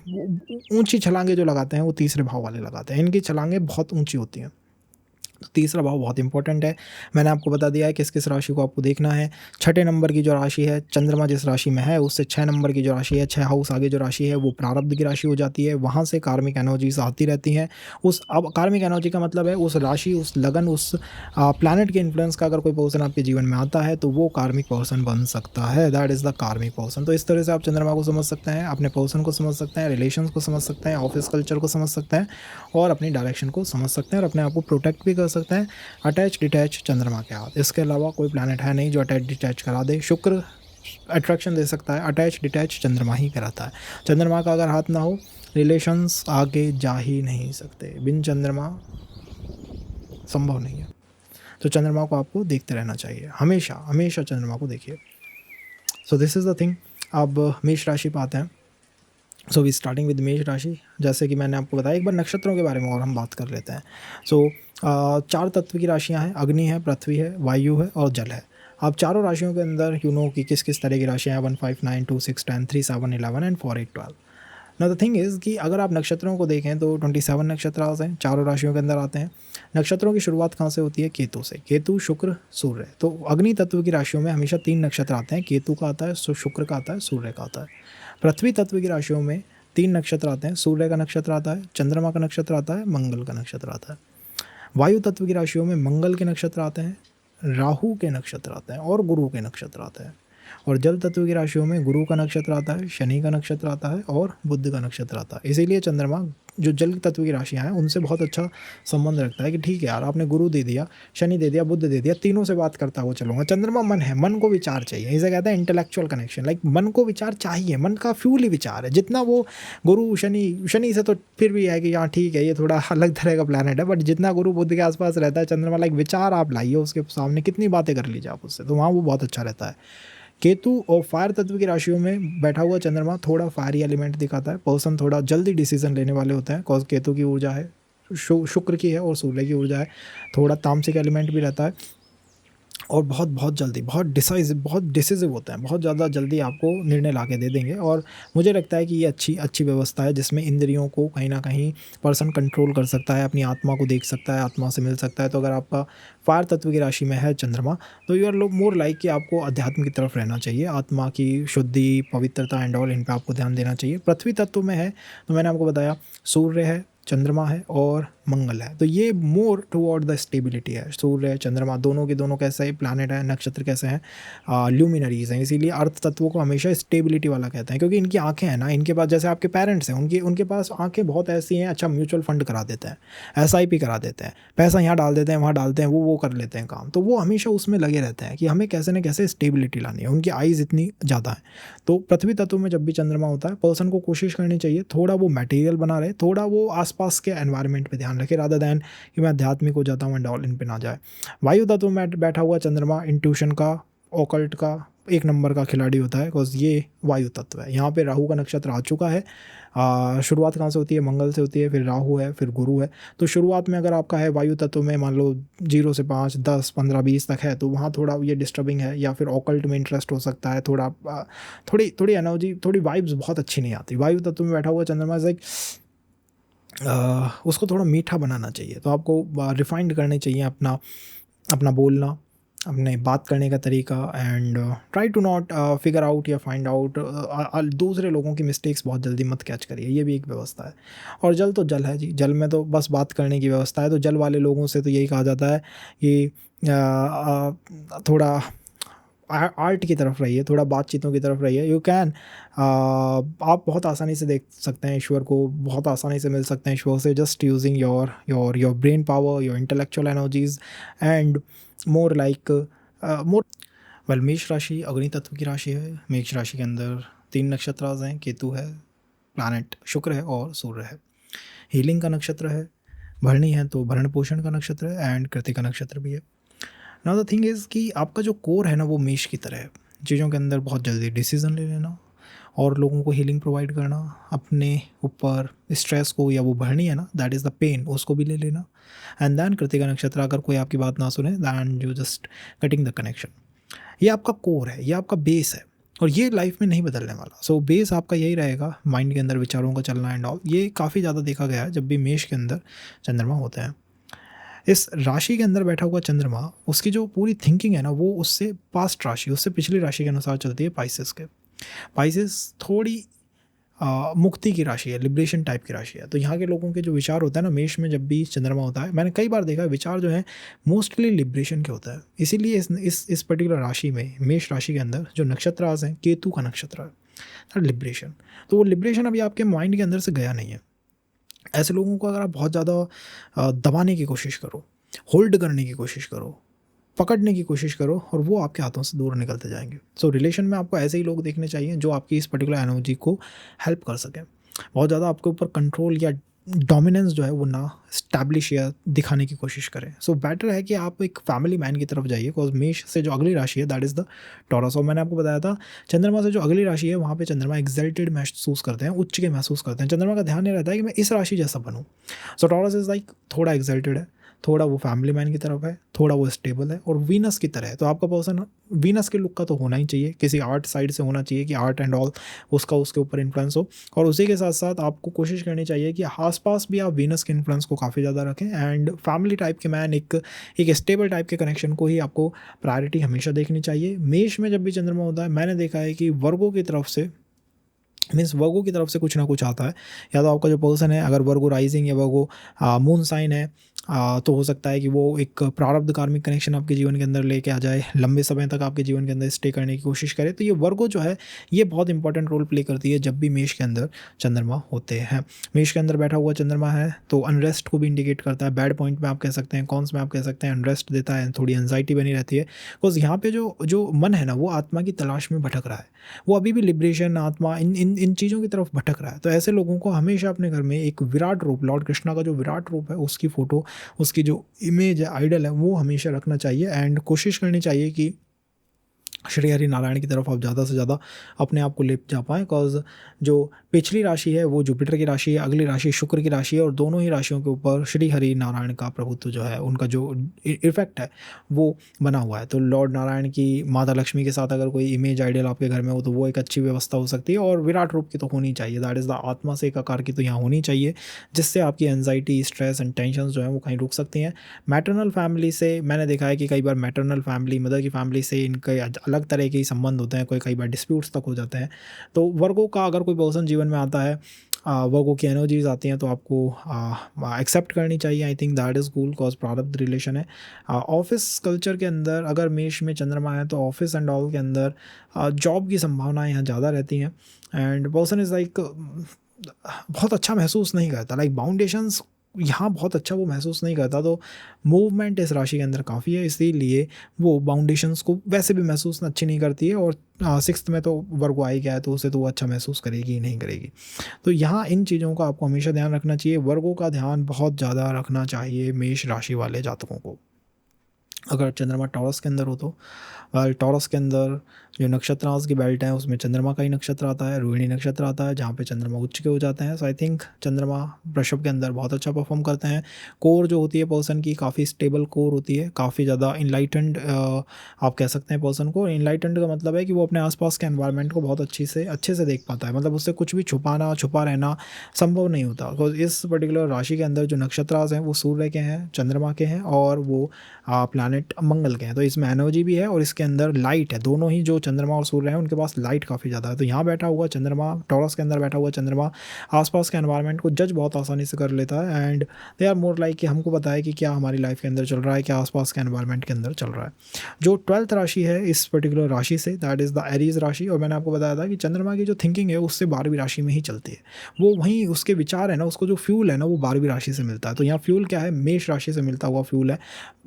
ऊंची छलांगे जो लगाते हैं वो तीसरे भाव वाले लगाते हैं, इनकी छलांगे बहुत ऊंची होती हैं। तो तीसरा भाव बहुत इंपॉर्टेंट है। मैंने आपको बता दिया है किस किस राशि को आपको देखना है। छठे नंबर की जो राशि है, चंद्रमा जिस राशि में है उससे 6 नंबर की जो राशि है, 6 हाउस आगे जो राशि है वो प्रारब्ध की राशि हो जाती है। वहाँ से कार्मिक एनर्जीज आती रहती हैं। अब कार्मिक एनर्जी का मतलब है उस राशि, उस लगन, उस प्लैनेट के इन्फ्लुएंस का अगर कोई पर्सन आपके जीवन में आता है तो वो कार्मिक पर्सन बन सकता है। दैट इज़ द कार्मिक पर्सन। तो इस तरह से आप चंद्रमा को समझ सकते हैं, अपने पर्सन को समझ सकते हैं, रिलेशंस को समझ सकते हैं, ऑफिस कल्चर को समझ सकते हैं, और अपनी डायरेक्शन को समझ सकते हैं, और अपने आप को प्रोटेक्ट भी कर सकते हैं। अटैच डिटैच चंद्रमा के हाथ, इसके अलावा कोई प्लैनेट है नहीं जो अटैच डिटैच करा दे। शुक्र अट्रैक्शन दे सकता है, अटैच डिटैच चंद्रमा ही कराता है। चंद्रमा का अगर हाथ ना हो, रिलेशंस आगे जा ही नहीं सकते, बिन चंद्रमा संभव नहीं है। तो चंद्रमा को आपको देखते रहना चाहिए, हमेशा हमेशा चंद्रमा को देखिए। So this is the thing. अब मेष राशि पे आते हैं। सो वी स्टार्टिंग विद मेष राशि। जैसे कि मैंने आपको बताया, एक बार नक्षत्रों के बारे में और हम बात कर लेते हैं। सो 4 तत्व की राशियां हैं, अग्नि है, पृथ्वी है, वायु है और जल है। अब चारों राशियों के अंदर कि किस किस तरह की राशियाँ हैं, 1 5 9 2 6 10 3 7 11 and 4 8 12। Now the thing is कि अगर आप नक्षत्रों को देखें तो 27 नक्षत्र आते हैं, चारों राशियों के अंदर आते हैं। नक्षत्रों की शुरुआत कहाँ से होती है? केतु से। केतु, शुक्र, सूर्य। तो अग्नि तत्व की राशियों में हमेशा 3 नक्षत्र आते हैं, केतु का आता है, शुक्र का आता है, सूर्य का आता है। पृथ्वी तत्व की राशियों में 3 नक्षत्र आते हैं, सूर्य का नक्षत्र आता है, चंद्रमा का नक्षत्र आता है, मंगल का नक्षत्र आता है। वायु तत्व की राशियों में मंगल के नक्षत्र आते हैं, राहु के नक्षत्र आते हैं और गुरु के नक्षत्र आते हैं। और जल तत्व की राशियों में गुरु का नक्षत्र आता है, शनि का नक्षत्र आता है और बुध का नक्षत्र आता है। इसीलिए चंद्रमा जो जल तत्व की राशियाँ हैं उनसे बहुत अच्छा संबंध रखता है कि ठीक है यार, आपने गुरु दे दिया, शनि दे दिया, बुध दे दिया, तीनों से बात करता हुआ चलूँगा। चंद्रमा मन है, मन को विचार चाहिए, इसे कहते हैं इंटेलेक्चुअल कनेक्शन। लाइक मन को विचार चाहिए, मन का फ्यूल ही विचार है। जितना वो गुरु शनि से तो फिर भी है कि हाँ ठीक है, ये थोड़ा अलग तरह का प्लैनेट है, बट जितना गुरु बुध के आसपास रहता है चंद्रमा, लाइक विचार आप लाइए उसके सामने, कितनी बातें कर लीजिए आप उससे, तो वहाँ वो बहुत अच्छा रहता है। केतु और फायर तत्व की राशियों में बैठा हुआ चंद्रमा थोड़ा फायरी एलिमेंट दिखाता है। पर्सन थोड़ा जल्दी डिसीजन लेने वाले होते हैं, कॉज केतु की ऊर्जा है, शुक्र की है और सूर्य की ऊर्जा है। थोड़ा तामसिक एलिमेंट भी रहता है और बहुत बहुत जल्दी, बहुत डिसिसिव होता है, बहुत ज़्यादा जल्दी आपको निर्णय ला के दे देंगे। और मुझे लगता है कि ये अच्छी व्यवस्था है जिसमें इंद्रियों को कहीं ना कहीं पर्सन कंट्रोल कर सकता है, अपनी आत्मा को देख सकता है, आत्मा से मिल सकता है। तो अगर आपका फायर तत्व की राशि में है चंद्रमा, तो यू आर लोग मोर लाइक कि आपको अध्यात्म की तरफ रहना चाहिए, आत्मा की शुद्धि, पवित्रता एंड ऑल, इन पर आपको ध्यान देना चाहिए। पृथ्वी तत्व में है तो मैंने आपको बताया सूर्य है, चंद्रमा है और मंगल है, तो ये मोर टुवर्ड द स्टेबिलिटी है। सूर्य चंद्रमा दोनों के दोनों कैसे प्लानट है, नक्षत्र कैसे हैं, ल्यूमिनरीज हैं, इसीलिए अर्थ तत्वों को हमेशा स्टेबिलिटी वाला कहते हैं, क्योंकि इनकी आंखें हैं ना, इनके पास जैसे आपके पेरेंट्स हैं, उनके पास आंखें बहुत ऐसी हैं। अच्छा, म्यूचुअल फंड करा देते हैं, SIP करा देते हैं, पैसा यहाँ डाल देते हैं, वहाँ डालते हैं, वो कर लेते हैं काम, तो वो हमेशा उसमें लगे रहते हैं कि हमें कैसे न कैसे स्टेबिलिटी लानी है। उनकी आइज़ इतनी ज़्यादा है। तो पृथ्वी तत्व में जब भी चंद्रमा होता है, पर्सन को कोशिश करनी चाहिए थोड़ा वो मटेरियल बना रहे, थोड़ा वो आसपास के एनवायरनमेंट पे ध्यान रखे, रादर दैन कि मैं आध्यात्मिक हो जाता हूँ एंड ऑल, इन पे ना जाए। वायु तत्व में बैठा हुआ चंद्रमा इंट्यूशन का, ऑकल्ट का एक नंबर का खिलाड़ी होता है, बिकॉज ये वायु तत्व है। यहाँ पे राहु का नक्षत्र आ चुका है। शुरुआत कहाँ से होती है? मंगल से होती है, फिर राहु है, फिर गुरु है। तो शुरुआत में अगर आपका है वायु तत्व में, मान लो 0 से 5, 10, 15, 20 तक है, तो वहाँ थोड़ा ये डिस्टर्बिंग है, या फिर ऑकल्ट में इंटरेस्ट हो सकता है थोड़ा। थोड़ी एनर्जी, थोड़ी वाइब्स बहुत अच्छी नहीं आती। वायु तत्व में बैठा हुआ चंद्रमा लाइक उसको थोड़ा मीठा बनाना चाहिए, तो आपको रिफाइंड करने चाहिए अपना बोलना, अपने बात करने का तरीका, and try to not figure out या फाइंड आउट दूसरे लोगों की मिस्टेक्स बहुत जल्दी मत कैच करिए, ये भी एक व्यवस्था है। और जल तो जल है जी, जल में तो बस बात करने की व्यवस्था है। तो जल वाले लोगों से तो यही कहा जाता है कि थोड़ा आर्ट की तरफ रहिए, थोड़ा बातचीतों की तरफ रहिए। यू कैन आप बहुत आसानी से देख सकते हैं ईश्वर को, बहुत आसानी से मिल सकते हैं ईश्वर से, just using your brain power, your intellectual energies and more like more well. मेष राशि अग्नि तत्व की राशि है। मेष राशि के अंदर 3 नक्षत्र हैं, केतु है, प्लैनेट शुक्र है और सूर्य है। हीलिंग का नक्षत्र है, भरणी है तो भरण पोषण का नक्षत्र है, एंड कृतिका नक्षत्र भी है। नाउ द थिंग इज़ कि आपका जो कोर है ना, वो मेष की तरह है। चीज़ों के अंदर बहुत जल्दी डिसीजन ले लेना और लोगों को हीलिंग प्रोवाइड करना, अपने ऊपर स्ट्रेस को, या वो भरनी है ना, दैट इज़ द पेन, उसको भी ले लेना। एंड दैन कृतिका नक्षत्र, अगर कोई आपकी बात ना सुने, then you just cutting the connection. ये आपका कोर है, ये आपका बेस है, और ये लाइफ में नहीं बदलने वाला। सो बेस आपका यही रहेगा, माइंड के अंदर विचारों का चलना एंड ऑल। ये काफ़ी ज़्यादा देखा गया है जब भी मेष के अंदर चंद्रमा होते हैं। इस राशि के अंदर बैठा हुआ चंद्रमा, उसकी जो पूरी थिंकिंग है ना, वो उससे पास्ट राशि, उससे पिछली राशि के अनुसार चलती है, पाइसेस के। पाइसेस थोड़ी मुक्ति की राशि है, लिबरेशन टाइप की राशि है। तो यहाँ के लोगों के जो विचार होता है ना, मेष में जब भी चंद्रमा होता है, मैंने कई बार देखा है विचार जो है मोस्टली लिबरेशन के होता है। इसीलिए इस पर्टिकुलर राशि में, मेष राशि के अंदर जो नक्षत्र आज हैं, केतु का नक्षत्र है, लिबरेशन। तो वो लिबरेशन अभी आपके माइंड के अंदर से गया नहीं है। ऐसे लोगों को अगर आप बहुत ज़्यादा दबाने की कोशिश करो, होल्ड करने की कोशिश करो, पकड़ने की कोशिश करो, और वो आपके हाथों से दूर निकलते जाएंगे। सो रिलेशन में आपको ऐसे ही लोग देखने चाहिए जो आपकी इस पर्टिकुलर एनर्जी को हेल्प कर सकें। बहुत ज़्यादा आपके ऊपर कंट्रोल या डोमिनेंस जो है वो ना स्टैब्लिश या दिखाने की कोशिश करें। सो बेटर है कि आप एक फैमिली मैन की तरफ जाइए, बिकॉज मेष से जो अगली राशि है, दैट इज़ द टॉरस। और मैंने आपको बताया था चंद्रमा से जो अगली राशि है, वहाँ पे चंद्रमा एक्सल्टेड महसूस करते हैं, उच्च के महसूस करते हैं। चंद्रमा का ध्यान नहीं रहता है कि मैं इस राशि जैसा बनूँ। सो टॉरस इज़ लाइक थोड़ा एक्सल्टेड है, थोड़ा वो फैमिली मैन की तरफ है, थोड़ा वो स्टेबल है, और वीनस की तरह है। तो आपका पर्सन वीनस के लुक का तो होना ही चाहिए, किसी आर्ट साइड से होना चाहिए कि आर्ट एंड ऑल उसका उसके ऊपर इन्फ्लुएंस हो। और उसी के साथ साथ आपको कोशिश करनी चाहिए कि आसपास भी आप वीनस के इन्फ्लुएंस को काफ़ी ज़्यादा रखें, एंड फैमिली टाइप के मैन, एक स्टेबल टाइप के कनेक्शन को ही आपको प्रायोरिटी हमेशा देखनी चाहिए। मेष में जब भी चंद्रमा होता है, मैंने देखा है कि वर्गों की तरफ से, मीन्स वर्गो की तरफ से कुछ ना कुछ आता है। या तो आपका जो पर्सन है, अगर वर्गो राइजिंग या वर्गो मून साइन है, तो हो सकता है कि वो एक प्रारब्ध कार्मिक कनेक्शन आपके जीवन के अंदर लेके आ जाए, लंबे समय तक आपके जीवन के अंदर स्टे करने की कोशिश करे। तो ये वर्गो जो है ये बहुत इंपॉर्टेंट रोल प्ले करती है जब भी मेष के अंदर चंद्रमा होते हैं। मेष के अंदर बैठा हुआ चंद्रमा है तो अनरेस्ट को भी इंडिकेट करता है। बैड पॉइंट में आप कह सकते हैं, कॉन्स में आप कह सकते हैं, अनरेस्ट देता है, थोड़ी एंजाइटी बनी रहती है। बिकॉज यहाँ पे जो जो मन है ना वो आत्मा की तलाश में भटक रहा है, वो अभी भी लिबरेशन, आत्मा, इन चीज़ों की तरफ भटक रहा है। तो ऐसे लोगों को हमेशा अपने घर में एक विराट रूप, लॉर्ड कृष्णा का जो विराट रूप है उसकी फ़ोटो, उसकी जो इमेज है, आइडल है, वो हमेशा रखना चाहिए। एंड कोशिश करनी चाहिए कि श्री हरि नारायण की तरफ आप ज़्यादा से ज़्यादा अपने आप को ले जा पाएँ। बिकॉज जो पिछली राशि है वो जुपिटर की राशि है, अगली राशि शुक्र की राशि है, और दोनों ही राशियों के ऊपर श्री हरि नारायण का प्रभुत्व जो है, उनका जो इफेक्ट है वो बना हुआ है। तो लॉर्ड नारायण की माता लक्ष्मी के साथ अगर कोई इमेज आइडल आपके घर में हो तो वो एक अच्छी व्यवस्था हो सकती है, और विराट रूप की तो होनी चाहिए, दैट इज़ द आत्मा से एक आकार की तो यहाँ होनी चाहिए, जिससे आपकी एंजाइटी, स्ट्रेस एंड टेंशन जो है वो कहीं रुक सकती हैं। मैटरनल फैमिली से मैंने देखा है कि कई बार मैटरनल फैमिली, मदर की फैमिली से इनके अलग तरह के ही संबंध होते हैं, कई बार डिस्प्यूट्स तक हो जाते हैं। तो वर्गों का अगर कोई पर्सन जीवन में आता है, वर्गों की एनर्जीज आती हैं, तो आपको एक्सेप्ट करनी चाहिए। I think that is cool, cause प्रारब्ध रिलेशन है। ऑफिस कल्चर के अंदर अगर मेष में चंद्रमा है तो ऑफिस एंड ऑल के अंदर जॉब की संभावनाएं यहाँ ज़्यादा रहती हैं। एंड पर्सन इज़ लाइक बहुत अच्छा महसूस नहीं करता, लाइक बाउंडेशंस यहाँ बहुत अच्छा वो महसूस नहीं करता। तो मूवमेंट इस राशि के अंदर काफ़ी है, इसीलिए वो बाउंडेशंस को वैसे भी महसूस अच्छी नहीं करती है। और सिक्स्थ में तो वर्गो आ ही गया है तो उसे तो वो अच्छा महसूस करेगी ही नहीं करेगी। तो यहाँ इन चीज़ों का आपको हमेशा ध्यान रखना चाहिए। वर्गो का ध्यान बहुत ज़्यादा रखना चाहिए मेष राशि वाले जातकों को। अगर चंद्रमा टॉरस के अंदर हो तो टॉरस के अंदर जो नक्षत्रांश की बेल्ट है उसमें चंद्रमा का ही नक्षत्र आता है, रोहिणी नक्षत्र आता है, जहाँ पे चंद्रमा उच्च के हो जाते हैं। सो आई थिंक चंद्रमा वृषभ के अंदर बहुत अच्छा परफॉर्म करते हैं। कोर जो होती है पर्सन की काफ़ी स्टेबल कोर होती है, काफ़ी ज़्यादा इनलाइटेंड आप कह सकते हैं पर्सन को। इनलाइटेंड का मतलब है कि वो अपने आसपास के एनवायरनमेंट को बहुत अच्छे से देख पाता है, मतलब उससे कुछ भी छुपा रहना संभव नहीं होता। बिकॉज इस पर्टिकुलर राशि के अंदर जो नक्षत्रांश हैं वो सूर्य के हैं, चंद्रमा के हैं, और वो प्लैनेट मंगल के हैं। तो इसमें एनर्जी भी है और इसके अंदर लाइट है। दोनों ही जो चंद्रमा और सूर्य हैं उनके पास लाइट काफ़ी ज़्यादा है। तो यहाँ बैठा हुआ चंद्रमा, टॉरस के अंदर बैठा हुआ चंद्रमा आसपास के एनवायरनमेंट को जज बहुत आसानी से कर लेता है। And they are more like कि हमको पता है कि क्या हमारी लाइफ के अंदर चल रहा है, क्या आसपास के एनवायरनमेंट के अंदर चल रहा है। जो 12th राशि है इस पर्टिकुलर राशि से, दैट इज़ द एरीज राशि। और मैंने आपको बताया था कि चंद्रमा की जो थिंकिंग है उससे 12वीं राशि में ही चलती है, वो वहीं उसके विचार है ना, उसको जो फ्यूल है ना वो 12वीं राशि से मिलता है। तो यहाँ फ्यूल क्या है, मेष राशि से मिलता हुआ फ्यूल है।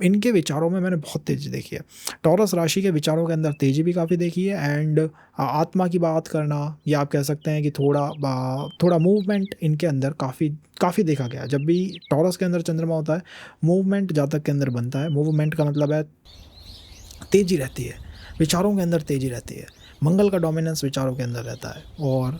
इनके विचारों में मैंने बहुत तेज़ी देखी है। टॉरस राशि के विचारों के अंदर तेज़ी भी काफ़ी देखी है। एंड आत्मा की बात करना, या आप कह सकते हैं कि थोड़ा मूवमेंट इनके अंदर काफ़ी देखा गया है। जब भी टॉरस के अंदर चंद्रमा होता है मूवमेंट जातक के अंदर बनता है। मूवमेंट का मतलब है तेज़ी रहती है, विचारों के अंदर तेज़ी रहती है, मंगल का डोमिनेंस विचारों के अंदर रहता है। और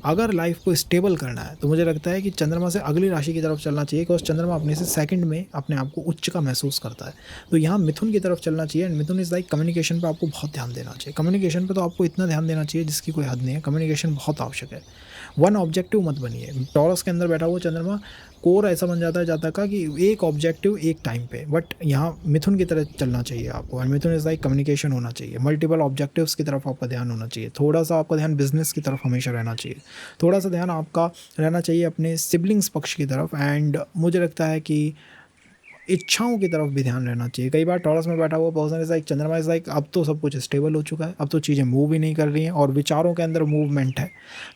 अगर लाइफ को स्टेबल करना है तो मुझे लगता है कि चंद्रमा से अगली राशि की तरफ चलना चाहिए, बिकॉज चंद्रमा अपने से सेकंड में अपने आप को उच्च का महसूस करता है। तो यहाँ मिथुन की तरफ चलना चाहिए। And Mithun is like communication पे आपको बहुत ध्यान देना चाहिए। कम्युनिकेशन पे तो आपको इतना ध्यान देना चाहिए जिसकी कोई हद नहीं है। कम्युनिकेशन बहुत आवश्यक है। वन ऑब्जेक्टिव मत बनिए। टॉरस के अंदर बैठा हुआ चंद्रमा कोर ऐसा बन जाता है जातक का कि एक ऑब्जेक्टिव एक टाइम पे, बट यहाँ मिथुन की तरह चलना चाहिए आपको। And Mithun is like communication होना चाहिए, मल्टीपल ऑब्जेक्टिव्स की तरफ आपका ध्यान होना चाहिए। थोड़ा सा आपका ध्यान बिजनेस की तरफ हमेशा रहना चाहिए, थोड़ा सा ध्यान आपका रहना चाहिए अपने सिबलिंग्स पक्ष की तरफ। एंड मुझे लगता है कि इच्छाओं की तरफ भी ध्यान रहना चाहिए। कई बार टॉरस में बैठा हुआ पर्सन इज लाइक, चंद्रमा इज लाइक अब तो सब कुछ स्टेबल हो चुका है, अब तो चीज़ें मूव ही नहीं कर रही हैं और विचारों के अंदर मूवमेंट है।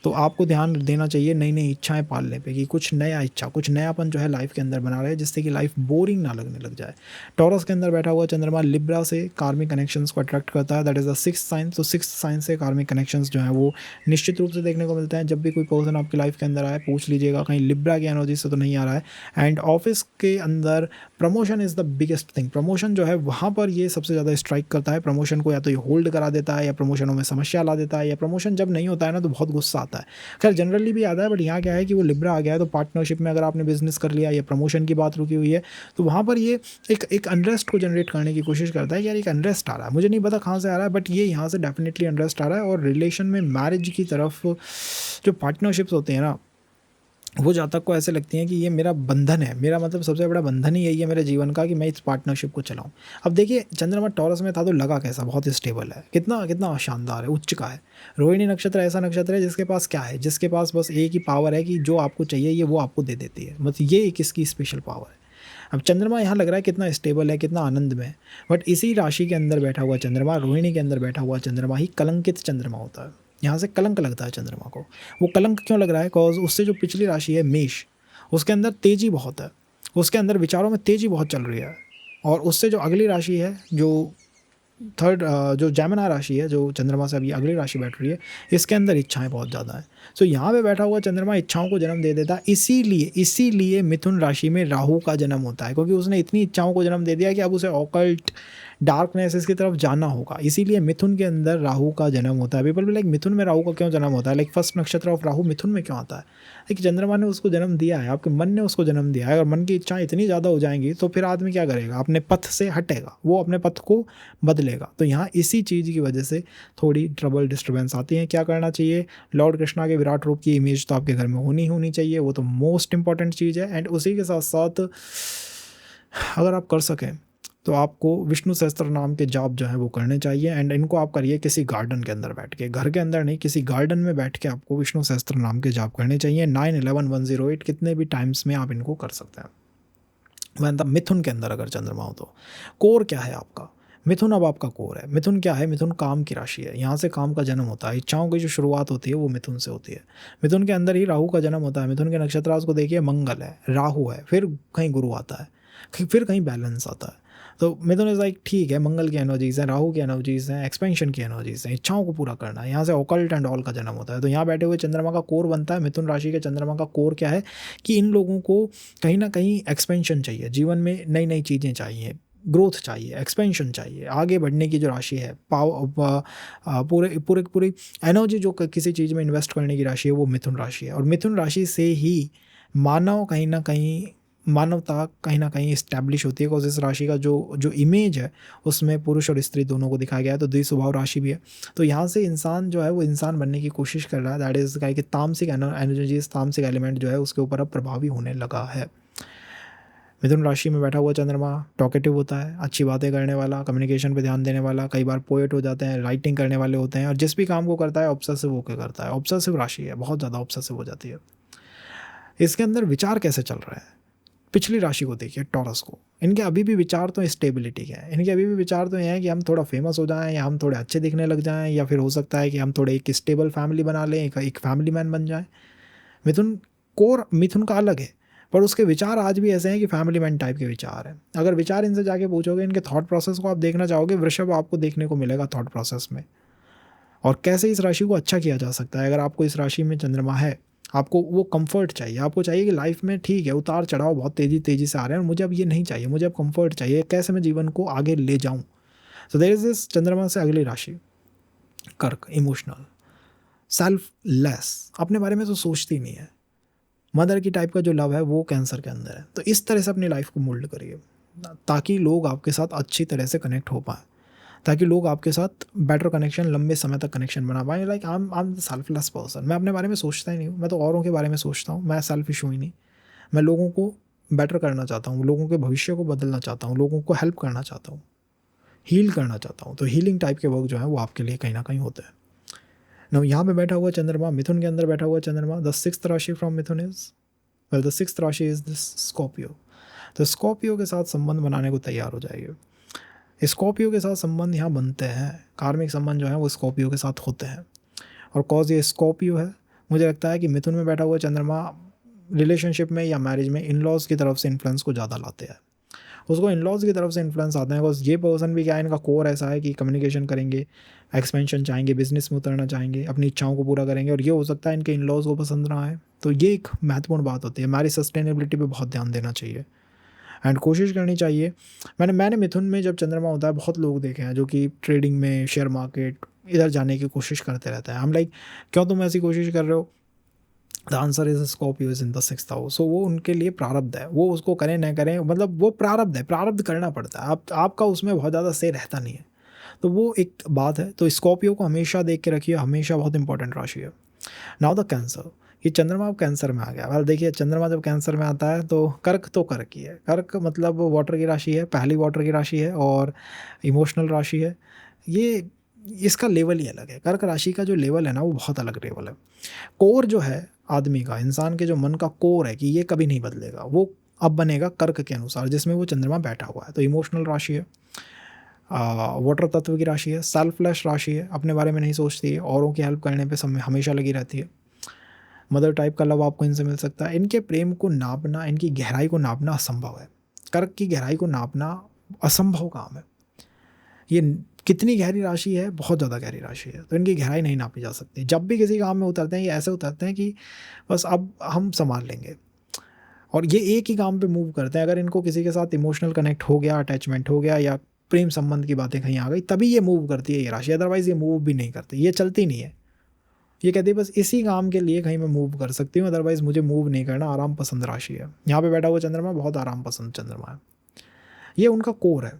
तो आपको ध्यान देना चाहिए नई नई इच्छाएं पालने पे, कि कुछ नया इच्छा, कुछ नयापन जो है लाइफ के अंदर बना रहे, जिससे कि लाइफ बोरिंग ना लगने लग जाए। टॉरस के अंदर बैठा हुआ चंद्रमा लिब्रा से कार्मिक कनेक्शंस को अट्रैक्ट करता है, that is the 6th sign. तो 6th साइन से कार्मिक कनेक्शंस जो है वो निश्चित रूप से देखने को मिलते हैं। जब भी कोई पर्सन आपकी लाइफ के अंदर आए पूछ लीजिएगा कहीं लिब्रा की एनर्जी से तो नहीं आ रहा है। एंड ऑफिस के अंदर promotion is the biggest thing. Promotion जो है वहाँ पर ये सबसे ज़्यादा स्ट्राइक करता है। प्रमोशन को या तो ये होल्ड करा देता है, या प्रमोशनों में समस्या ला देता है, या प्रमोशन जब नहीं होता है ना तो बहुत गुस्सा आता है। खैर जनरली भी आता है, बट यहाँ क्या है कि वो लिब्रा आ गया है तो पार्टनरशिप में अगर आपने बिजनेस कर लिया या प्रमोशन की बात रुकी हुई है तो वहाँ पर ये एक अनरेस्ट को जनरेट करने की कोशिश करता है। यार एक अनरेस्ट आ रहा है, मुझे नहीं पता कहाँ से आ रहा है, बट ये यहाँ से डेफिनेटली अनरेस्ट आ रहा है। और रिलेशन में मैरिज की तरफ जो पार्टनरशिप्स होते हैं ना, वो जातक को ऐसे लगती हैं कि ये मेरा बंधन है, मेरा मतलब सबसे बड़ा बंधन ही यही है मेरे जीवन का, कि मैं इस पार्टनरशिप को चलाऊं। अब देखिए चंद्रमा टॉरस में था तो लगा कैसा, बहुत स्टेबल है, कितना कितना शानदार है, उच्च का है। रोहिणी नक्षत्र ऐसा नक्षत्र है जिसके पास क्या है, जिसके पास बस एक ही पावर है कि जो आपको चाहिए ये वो आपको दे देती है, मतलब ये एक इसकी स्पेशल पावर है। अब चंद्रमा यहाँ लग रहा है कितना स्टेबल है, कितना आनंद में है, बट इसी राशि के अंदर बैठा हुआ चंद्रमा, रोहिणी के अंदर बैठा हुआ चंद्रमा ही कलंकित चंद्रमा होता है। यहाँ से कलंक लगता है चंद्रमा को। वो कलंक क्यों लग रहा है? बिकॉज उससे जो पिछली राशि है मेष, उसके अंदर तेजी बहुत है, उसके अंदर विचारों में तेजी बहुत चल रही है। और उससे जो अगली राशि है, जो थर्ड, जो जैमिना राशि है, जो चंद्रमा से अभी अगली राशि बैठ रही है, इसके अंदर इच्छाएं बहुत ज़्यादा हैं। सो यहाँ पे बैठा हुआ चंद्रमा इच्छाओं को जन्म दे देता है। इसीलिए मिथुन राशि में राहु का जन्म होता है, क्योंकि उसने इतनी इच्छाओं को जन्म दे दिया कि अब उसे ऑकल्ट डार्कनेस इसकी तरफ जाना होगा। इसीलिए मिथुन के अंदर राहु का जन्म होता है। पीपल भी लाइक मिथुन में राहु का क्यों जन्म होता है, लाइक फर्स्ट नक्षत्र ऑफ राहु मिथुन में क्यों आता है? एक चंद्रमा ने उसको जन्म दिया है, आपके मन ने उसको जन्म दिया है। अगर मन की इच्छाएं इतनी ज़्यादा हो जाएंगी तो फिर आदमी क्या करेगा? अपने पथ से हटेगा, वो अपने पथ को बदलेगा। तो यहाँ इसी चीज़ की वजह से थोड़ी ट्रबल डिस्टर्बेंस आती है। क्या करना चाहिए? लॉर्ड कृष्णा के विराट रूप की इमेज तो आपके घर में होनी चाहिए, वो तो मोस्ट इंपॉर्टेंट चीज़ है। एंड उसी के साथ साथ अगर आप कर सकें तो आपको विष्णु सहस्त्र नाम के जाप जो है वो करने चाहिए। एंड इनको आप करिए किसी गार्डन के अंदर बैठ के, घर के अंदर नहीं, किसी गार्डन में बैठ के आपको विष्णु सहस्त्र नाम के जाप करने चाहिए। 9-11-108 कितने भी टाइम्स में आप इनको कर सकते हैं। मतलब मिथुन के अंदर अगर चंद्रमा हो तो कोर क्या है आपका? मिथुन अब आपका कोर है। मिथुन क्या है? मिथुन काम की राशि है, यहाँ से काम का जन्म होता है। इच्छाओं की जो शुरुआत होती है वो मिथुन से होती है। मिथुन के अंदर ही राहु का जन्म होता है। मिथुन के नक्षत्र को देखिए, मंगल है, राहु है, फिर कहीं गुरु आता है, फिर कहीं बैलेंस आता है। तो मिथुन इज लाइक ठीक है, मंगल की एनर्जीज हैं, राहु की एनर्जीज हैं, एक्सपेंशन की एनर्जीज हैं, इच्छाओं को पूरा करना है। यहाँ से ऑकल्ट एंड ऑल का जन्म होता है। तो यहाँ बैठे हुए चंद्रमा का कोर बनता है। मिथुन राशि के चंद्रमा का कोर क्या है कि इन लोगों को कहीं ना कहीं एक्सपेंशन चाहिए, जीवन में नई नई चीज़ें चाहिए, ग्रोथ चाहिए, एक्सपेंशन चाहिए, आगे बढ़ने की जो राशि है, पूरे पूरे पूरी एनर्जी जो किसी चीज़ में इन्वेस्ट करने की राशि है वो मिथुन राशि है। और मिथुन राशि से ही मानवता कहीं ना कहीं इस्टेब्लिश होती है। बिकॉज इस राशि का जो इमेज है उसमें पुरुष और स्त्री दोनों को दिखाया गया है। तो द्विस्वभाव राशि भी है। तो यहाँ से इंसान जो है वो इंसान बनने की कोशिश कर रहा है। दैट इज़ कि तामसिक एनर्जी, तामसिक एलिमेंट जो है उसके ऊपर अब प्रभावी होने लगा है। मिथुन राशि में बैठा हुआ चंद्रमा टॉकेटिव होता है, अच्छी बातें करने वाला, कम्युनिकेशन पे ध्यान देने वाला, कई बार पोएट हो जाते हैं, राइटिंग करने वाले होते हैं, और जिस भी काम को करता है ऑब्सेसिव होकर करता है। ऑब्सेसिव राशि है, बहुत ज़्यादा ऑब्सेसिव हो जाती है। इसके अंदर विचार कैसे चल रहा है? पिछली राशि को देखिए, टॉरस को, इनके अभी भी विचार तो स्टेबिलिटी के हैं। इनके अभी भी विचार तो ये हैं कि हम थोड़ा फेमस हो जाएं, या हम थोड़े अच्छे दिखने लग जाएं, या फिर हो सकता है कि हम थोड़े एक स्टेबल फैमिली बना लें, एक फैमिली मैन बन जाएं। मिथुन का अलग है, पर उसके विचार आज भी ऐसे हैं कि फैमिली मैन टाइप के विचार हैं। अगर विचार इनसे जाके पूछोगे, इनके थॉट प्रोसेस को आप देखना चाहोगे, वृषभ आपको देखने को मिलेगा थॉट प्रोसेस में। और कैसे इस राशि को अच्छा किया जा सकता है? अगर आपको इस राशि में चंद्रमा है, आपको वो कंफर्ट चाहिए, आपको चाहिए कि लाइफ में ठीक है उतार चढ़ाव बहुत तेज़ी से आ रहे हैं और मुझे अब ये नहीं चाहिए, मुझे अब कंफर्ट चाहिए, कैसे मैं जीवन को आगे ले जाऊँ। सो देयर इज दिस चंद्रमा से अगली राशि कर्क, इमोशनल, सेल्फलेस, अपने बारे में तो सोचती नहीं है। मदर की टाइप का जो लव है वो कैंसर के अंदर है। तो इस तरह से अपनी लाइफ को मोल्ड करिए ताकि लोग आपके साथ अच्छी तरह से कनेक्ट हो पाए, ताकि लोग आपके साथ बेटर कनेक्शन, लंबे समय तक कनेक्शन बना पाएँ। Like I am selfless person, मैं अपने बारे में सोचता ही नहीं हूँ, मैं तो औरों के बारे में सोचता हूँ। मैं सेल्फिश हूँ ही नहीं, मैं लोगों को बेटर करना चाहता हूँ, लोगों के भविष्य को बदलना चाहता हूँ, लोगों को हेल्प करना चाहता हूँ, हील करना चाहता हूँ। तो हीलिंग टाइप के वर्क जो है वो आपके लिए कहीं ना कहीं होते हैं। ना यहाँ पे बैठा हुआ चंद्रमा, मिथुन के अंदर बैठा हुआ चंद्रमा, द सिक्स्थ राशि from Mithun is, well the sixth राशि इज दिस स्कॉर्पियो। तो स्कॉर्पियो के साथ संबंध बनाने को तैयार हो जाइए। स्कॉर्पियो के साथ संबंध यहाँ बनते हैं, कार्मिक संबंध जो है वो स्कॉर्पियो के साथ होते हैं। और कॉज ये स्कॉर्पियो है, मुझे लगता है कि मिथुन में बैठा हुआ चंद्रमा रिलेशनशिप में या मैरिज में इन लॉज की तरफ से इन्फ्लुएंस को ज़्यादा लाते हैं। उसको इन लॉज की तरफ से इन्फ्लुएंस आते हैं। बिकॉज ये पर्सन भी क्या है, इनका कोर ऐसा है कि कम्युनिकेशन करेंगे, एक्सपेंशन चाहेंगे, बिजनेस में उतरना चाहेंगे, अपनी इच्छाओं को पूरा करेंगे, और ये हो सकता है इनके इन लॉज को पसंद ना आए। तो ये एक महत्वपूर्ण बात होती है। हमारी सस्टेनेबिलिटी पे बहुत ध्यान देना चाहिए एंड कोशिश करनी चाहिए। मैंने मिथुन में जब चंद्रमा होता है बहुत लोग देखे हैं जो कि ट्रेडिंग में, शेयर मार्केट इधर जाने की कोशिश करते रहते हैं। हम लाइक क्यों तुम ऐसी कोशिश कर रहे हो? The answer is Scorpio is in the sixth house. So वो उनके लिए प्रारब्ध है, वो उसको करें ना करें, मतलब वो प्रारब्ध है, प्रारब्ध करना पड़ता है। आपका उसमें बहुत ज़्यादा से रहता नहीं है। तो वो एक बात है। तो स्कॉर्पियो को हमेशा देख के रखिए, हमेशा बहुत इंपॉर्टेंट राशि है। नाउ द कैंसर, ये चंद्रमा अब कैंसर में आ गया। वेल देखिए, चंद्रमा जब कैंसर में आता है तो कर्क ही है। कर्क मतलब वाटर की राशि है, पहली वाटर की राशि है और इमोशनल राशि है। ये इसका लेवल ही अलग है। कर्क राशि का जो लेवल है ना वो बहुत अलग लेवल है। कोर जो है आदमी का, इंसान के जो मन का कोर है कि ये कभी नहीं बदलेगा, वो अब बनेगा कर्क के अनुसार, जिसमें वो चंद्रमा बैठा हुआ है। तो इमोशनल राशि है, वाटर तत्व की राशि है, सेल्फलेस राशि है, अपने बारे में नहीं सोचती है, औरों की हेल्प करने पे समय हमेशा लगी रहती है। मदर टाइप का लव आपको इनसे मिल सकता है। इनके प्रेम को नापना, इनकी गहराई को नापना असंभव है। कर्क की गहराई को नापना असंभव काम है। ये कितनी गहरी राशि है, बहुत ज़्यादा गहरी राशि है, तो इनकी गहराई नहीं नापी जा सकती। जब भी किसी काम में उतरते हैं ये ऐसे उतरते हैं कि बस अब हम संभाल लेंगे, और ये एक ही काम पे मूव करते हैं। अगर इनको किसी के साथ इमोशनल कनेक्ट हो गया, अटैचमेंट हो गया, या प्रेम संबंध की बातें कहीं आ गई, तभी ये मूव करती है ये राशि, अदरवाइज़ ये मूव भी नहीं करती, ये चलती नहीं है। ये कहती है बस इसी काम के लिए कहीं मैं मूव कर सकती हूँ, अदरवाइज़ मुझे मूव नहीं करना। आराम पसंद राशि है। यहाँ पे बैठा हुआ चंद्रमा बहुत आराम पसंद चंद्रमा है, ये उनका कोर है।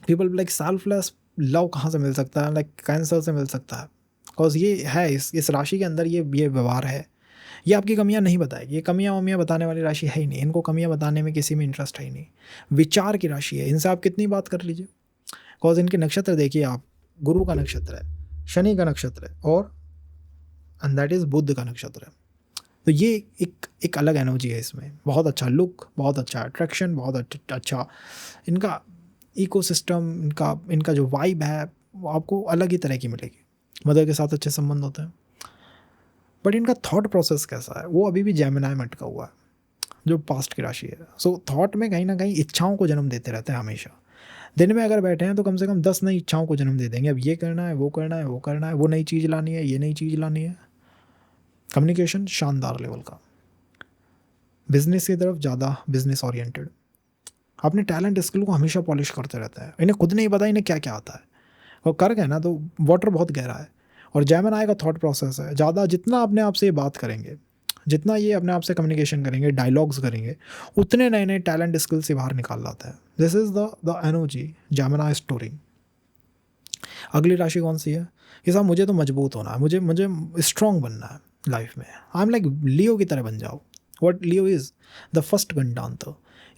पीपल लाइक सेल्फलेस लव कहाँ से मिल सकता है, लाइक कैंसर से मिल सकता है, बिकॉज ये है इस राशि के अंदर ये व्यवहार है। ये आपकी कमियां नहीं बताएगी, ये कमियां वमियां बताने वाली राशि है ही नहीं, इनको कमियां बताने में किसी में इंटरेस्ट है ही नहीं। विचार की राशि है, इनसे आप कितनी बात कर लीजिए, बिकॉज इनके नक्षत्र देखिए आप, गुरु का नक्षत्र है, शनि का नक्षत्र है, और एंड दैट इज़ बुध का नक्षत्र है। तो ये एक अलग एनर्जी है इसमें, बहुत अच्छा लुक, बहुत अच्छा अट्रैक्शन, बहुत अच्छा इनका इकोसिस्टम, इनका जो वाइब है वो आपको अलग ही तरह की मिलेगी। मदर के साथ अच्छे संबंध होते हैं, बट इनका थॉट प्रोसेस कैसा है, वो अभी भी जेमिनी में अटका हुआ है, जो पास्ट की राशि है। सो थॉट में कहीं ना कहीं इच्छाओं को जन्म देते रहते हैं हमेशा। दिन में अगर बैठे हैं तो कम से कम 10 नई इच्छाओं को जन्म दे देंगे। अब ये करना है, वो करना है, वो करना है, वो नई चीज़ लानी है, ये नई चीज़ लानी है। कम्युनिकेशन शानदार लेवल का, बिजनेस की तरफ ज़्यादा बिजनेस ओरिएंटेड, अपने टैलेंट स्किल को हमेशा पॉलिश करते रहता है। इन्हें खुद नहीं पता इन्हें क्या क्या आता है, और कर्क है ना तो वाटर बहुत गहरा है, और जेमिनी का थॉट प्रोसेस है ज़्यादा। जितना अपने आप से ये बात करेंगे, जितना ये अपने आप से कम्युनिकेशन करेंगे, डायलॉग्स करेंगे, उतने नए नए टैलेंट स्किल से बाहर निकाल लाता है। This is the energy Gemini story. अगली राशि कौन सी है कि साहब मुझे तो मजबूत होना है, मुझे मुझे स्ट्रॉन्ग बनना है लाइफ में। आई एम लाइक लियो की तरह बन जाओ। What Leo is the first gandant.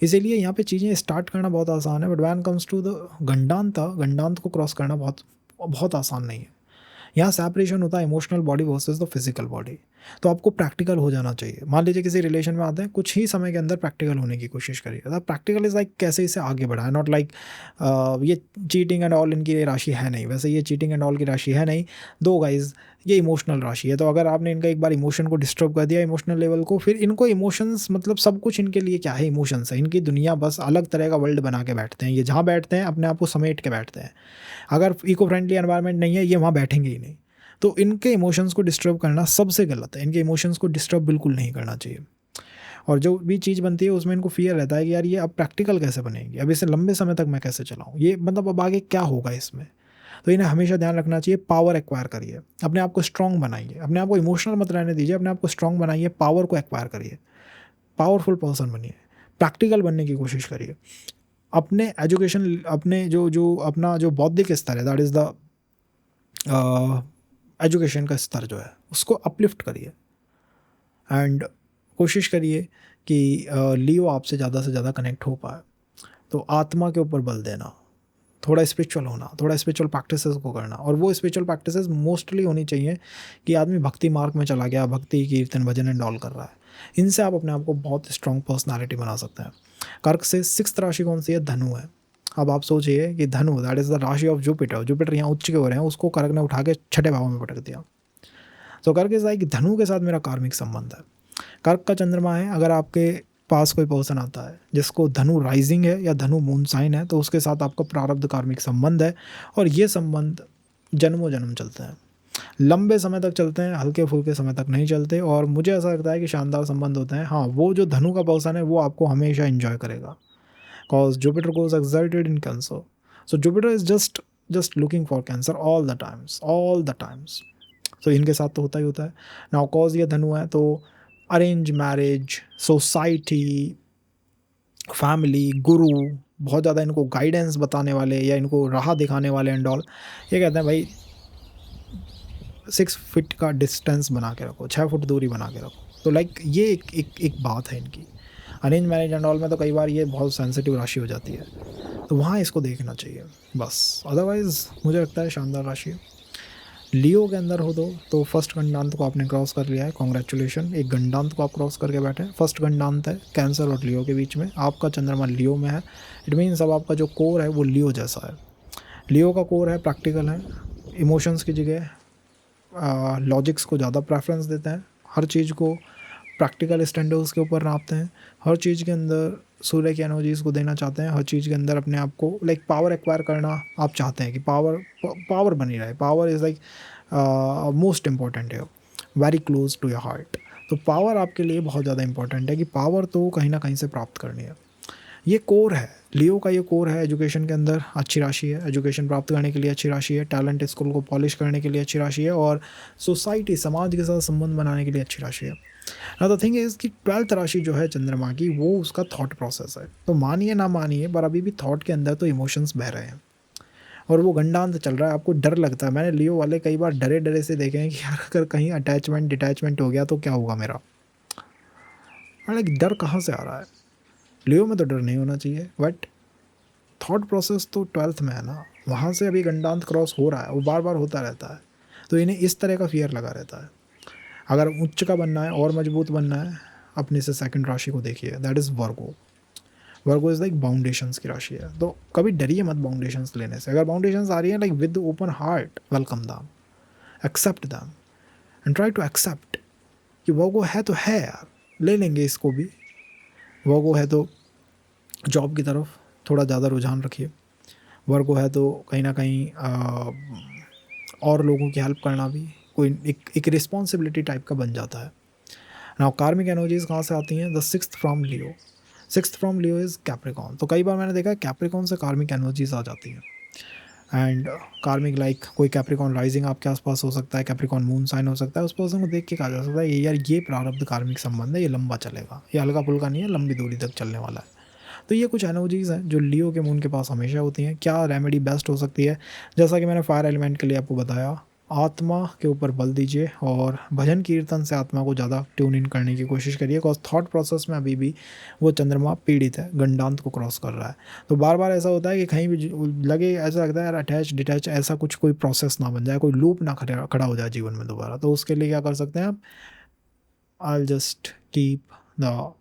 इसीलिए यहाँ पे चीज़ें स्टार्ट करना बहुत आसान है, but when comes to the gandant को क्रॉस करना बहुत बहुत आसान नहीं है। यहाँ सेपरेशन होता है emotional body versus the physical body. तो आपको प्रैक्टिकल हो जाना चाहिए। मान लीजिए किसी रिलेशन में आते हैं, कुछ ही समय के अंदर प्रैक्टिकल होने की कोशिश करिए। मतलब प्रैक्टिकल इज़ लाइक कैसे इसे आगे बढ़ाए, नॉट लाइक ये चीटिंग एंड ऑल इनकी राशि है नहीं। वैसे ये चीटिंग एंड ऑल की राशि है नहीं। दो गाइज ये इमोशनल राशि है, तो अगर आपने इनका एक बार इमोशन को डिस्टर्ब कर दिया, इमोशनल लेवल को, फिर इनको इमोशंस मतलब सब कुछ इनके लिए क्या है, इमोशंस है। इनकी दुनिया बस अलग तरह का वर्ल्ड बना के बैठते हैं। ये जहाँ बैठते हैं अपने आप को समेट के बैठते हैं। अगर इको फ्रेंडली एनवायरनमेंट नहीं है, ये वहाँ बैठेंगे ही नहीं। तो इनके इमोशंस को डिस्टर्ब करना सबसे गलत है। इनके इमोशंस को डिस्टर्ब बिल्कुल नहीं करना चाहिए। और जो भी चीज़ बनती है उसमें इनको फियर रहता है कि यार ये अब प्रैक्टिकल कैसे बनेगी, अब इसे लंबे समय तक मैं कैसे चलाऊँ, ये मतलब अब आगे क्या होगा इसमें। तो इन्हें हमेशा ध्यान रखना चाहिए, पावर एक्वायर करिए, अपने आप को स्ट्रॉन्ग बनाइए, अपने आप को इमोशनल मत रहने दीजिए, अपने आप को स्ट्रॉन्ग बनाइए, पावर को एक्वायर करिए, पावरफुल पर्सन बनिए, प्रैक्टिकल बनने की कोशिश करिए। अपने एजुकेशन, अपने जो अपना जो बौद्धिक स्तर है, दैट इज़ द एजुकेशन का स्तर जो है उसको अपलिफ्ट करिए, एंड कोशिश करिए कि लियो आपसे ज़्यादा से ज़्यादा कनेक्ट हो पाए। तो आत्मा के ऊपर बल देना, थोड़ा स्पिरिचुअल होना, थोड़ा स्पिरिचुअल प्रैक्टिसेस को करना, और वो स्पिरिचुअल प्रैक्टिसेस मोस्टली होनी चाहिए कि आदमी भक्ति मार्ग में चला गया, भक्ति कीर्तन भजन एंड ऑल कर रहा है। इनसे आप अपने आप को बहुत स्ट्रॉन्ग पर्सनालिटी बना सकते हैं। कर्क से 6th राशि कौन सी है, धनु है। अब आप सोचिए कि धनु that is the rashi of Jupiter. Jupiter यहाँ उच्च के हो रहे हैं, उसको कर्क ने उठा के 6ठे भाव में पटक दिया। तो कर्क इज लाइक धनु के साथ मेरा कार्मिक संबंध है। कर्क का चंद्रमा है। अगर आपके पास कोई पर्सन आता है जिसको धनु राइजिंग है या धनु मून साइन है, तो उसके साथ आपका प्रारब्ध कार्मिक संबंध है, और ये संबंध जन्मों जन्म चलते हैं, लंबे समय तक चलते हैं, हल्के फुल्के समय तक नहीं चलते। और मुझे ऐसा लगता है कि शानदार संबंध होते हैं। हाँ, वो जो धनु का पर्सन है वो आपको हमेशा इन्जॉय करेगा, because Jupiter goes exalted in cancer. So Jupiter is just looking for cancer all the times. तो इनके साथ तो होता ही होता है। नाउ कॉज ये धनु है, तो अरेंज मैरिज, सोसाइटी, फैमिली, गुरु, बहुत ज़्यादा इनको गाइडेंस बताने वाले या इनको राह दिखाने वाले एंड ऑल, ये कहते हैं भाई 6 फीट का डिस्टेंस बना के रखो, 6 फुट दूरी बना के रखो। तो लाइक ये एक बात है इनकी। अरेंज मैरिज एंड ऑल में तो कई बार ये बहुत सेंसिटिव राशि हो जाती है, तो वहाँ इसको देखना चाहिए बस। अदरवाइज़ मुझे लगता है शानदार राशि है। लियो के अंदर हो तो फर्स्ट गंडांत को आपने क्रॉस कर लिया है, कॉन्ग्रेचुलेशन। एक गंडांत को आप क्रॉस करके बैठे हैं। फर्स्ट गंडांत है कैंसर और लियो के बीच में, आपका चंद्रमा लियो में है। इट मीन्स अब आपका जो कोर है वो लियो जैसा है। लियो का कोर है, प्रैक्टिकल है, इमोशंस की जगह लॉजिक्स को ज़्यादा प्रेफरेंस देते हैं, हर चीज़ को प्रैक्टिकल स्टैंडर्ड्स के ऊपर नापते हैं, हर चीज़ के अंदर सूर्य की एनर्जीज़ को देना चाहते हैं, हर चीज़ के अंदर अपने आप को लाइक पावर एक्वायर करना आप चाहते हैं कि पावर पावर बनी रहे। Power is like most important है, very close to your heart. तो पावर आपके लिए बहुत ज़्यादा इंपॉर्टेंट है कि पावर तो कहीं ना कहीं से प्राप्त करनी है। ये कोर है, लियो का ये कोर है। एजुकेशन के अंदर अच्छी राशि है, एजुकेशन प्राप्त करने के लिए अच्छी राशि है, टैलेंट स्किल को पॉलिश करने के लिए अच्छी राशि है, और सोसाइटी समाज के साथ संबंध बनाने के लिए अच्छी राशि है। ना द थिंग इज़ कि 12th राशि जो है चंद्रमा की, वो उसका थॉट प्रोसेस है। तो मानिए ना मानिए, पर अभी भी थॉट के अंदर तो इमोशंस बह रहे हैं और वो गंडांत चल रहा है। आपको डर लगता है, मैंने लियो वाले कई बार डरे डरे से देखे हैं कि यार अगर कहीं अटैचमेंट डिटैचमेंट हो गया तो क्या होगा मेरा। लाइक डर कहाँ से आ रहा है? लियो में तो डर नहीं होना चाहिए, बट थॉट प्रोसेस तो 12th में है ना, वहाँ से अभी गंडांत क्रॉस हो रहा है, वो बार बार होता रहता है। तो इन्हें इस तरह का फियर लगा रहता है। अगर उच्च का बनना है और मजबूत बनना है, अपने से सेकंड राशि को देखिए, that is Virgo. Virgo is like बाउंडेशंस की राशि है। तो कभी डरिए मत बाउंडेशंस लेने से। अगर बाउंडेशंस आ रही हैं, like with open heart welcome them, accept them and try to accept कि वर्गो है तो है यार, ले लेंगे इसको भी। वर्गो है तो जॉब की तरफ थोड़ा ज़्यादा रुझान रखिए। वर्गो है तो कहीं ना कहीं और लोगों की हेल्प करना भी कोई एक रिस्पॉन्सिबिलिटी टाइप का बन जाता है। नाउ कार्मिक एनर्जीज कहाँ से आती हैं? The sixth from Leo. Sixth from Leo is Capricorn. तो कई बार मैंने देखा है कैप्रिकॉन से कार्मिक एनर्जीज आ जाती हैं। एंड कार्मिक लाइक कोई कैप्रिकॉन राइजिंग आपके आसपास हो सकता है, कैप्रिकॉन मून साइन हो सकता है। उस पर्सन को देख के कहा जा सकता है ये यार ये प्रारब्ध कार्मिक संबंध है, ये लंबा चलेगा, ये हल्का फुल्का नहीं है, लंबी दूरी तक चलने वाला है। तो ये कुछ एनर्जीज़ हैं जो लियो के मून के पास हमेशा होती हैं। क्या रेमेडी बेस्ट हो सकती है? जैसा कि मैंने फायर एलिमेंट के लिए आपको बताया, आत्मा के ऊपर बल दीजिए और भजन कीर्तन से आत्मा को ज़्यादा ट्यून इन करने की कोशिश करिए। बिकॉज थॉट प्रोसेस में अभी भी वो चंद्रमा पीड़ित है, गंडांत को क्रॉस कर रहा है। तो बार बार ऐसा होता है कि कहीं भी लगे, ऐसा लगता है यार अटैच डिटैच ऐसा कुछ कोई प्रोसेस ना बन जाए, कोई लूप ना खड़ा हो जाए जीवन में दोबारा। तो उसके लिए क्या कर सकते हैं आप? आई जस्ट कीप द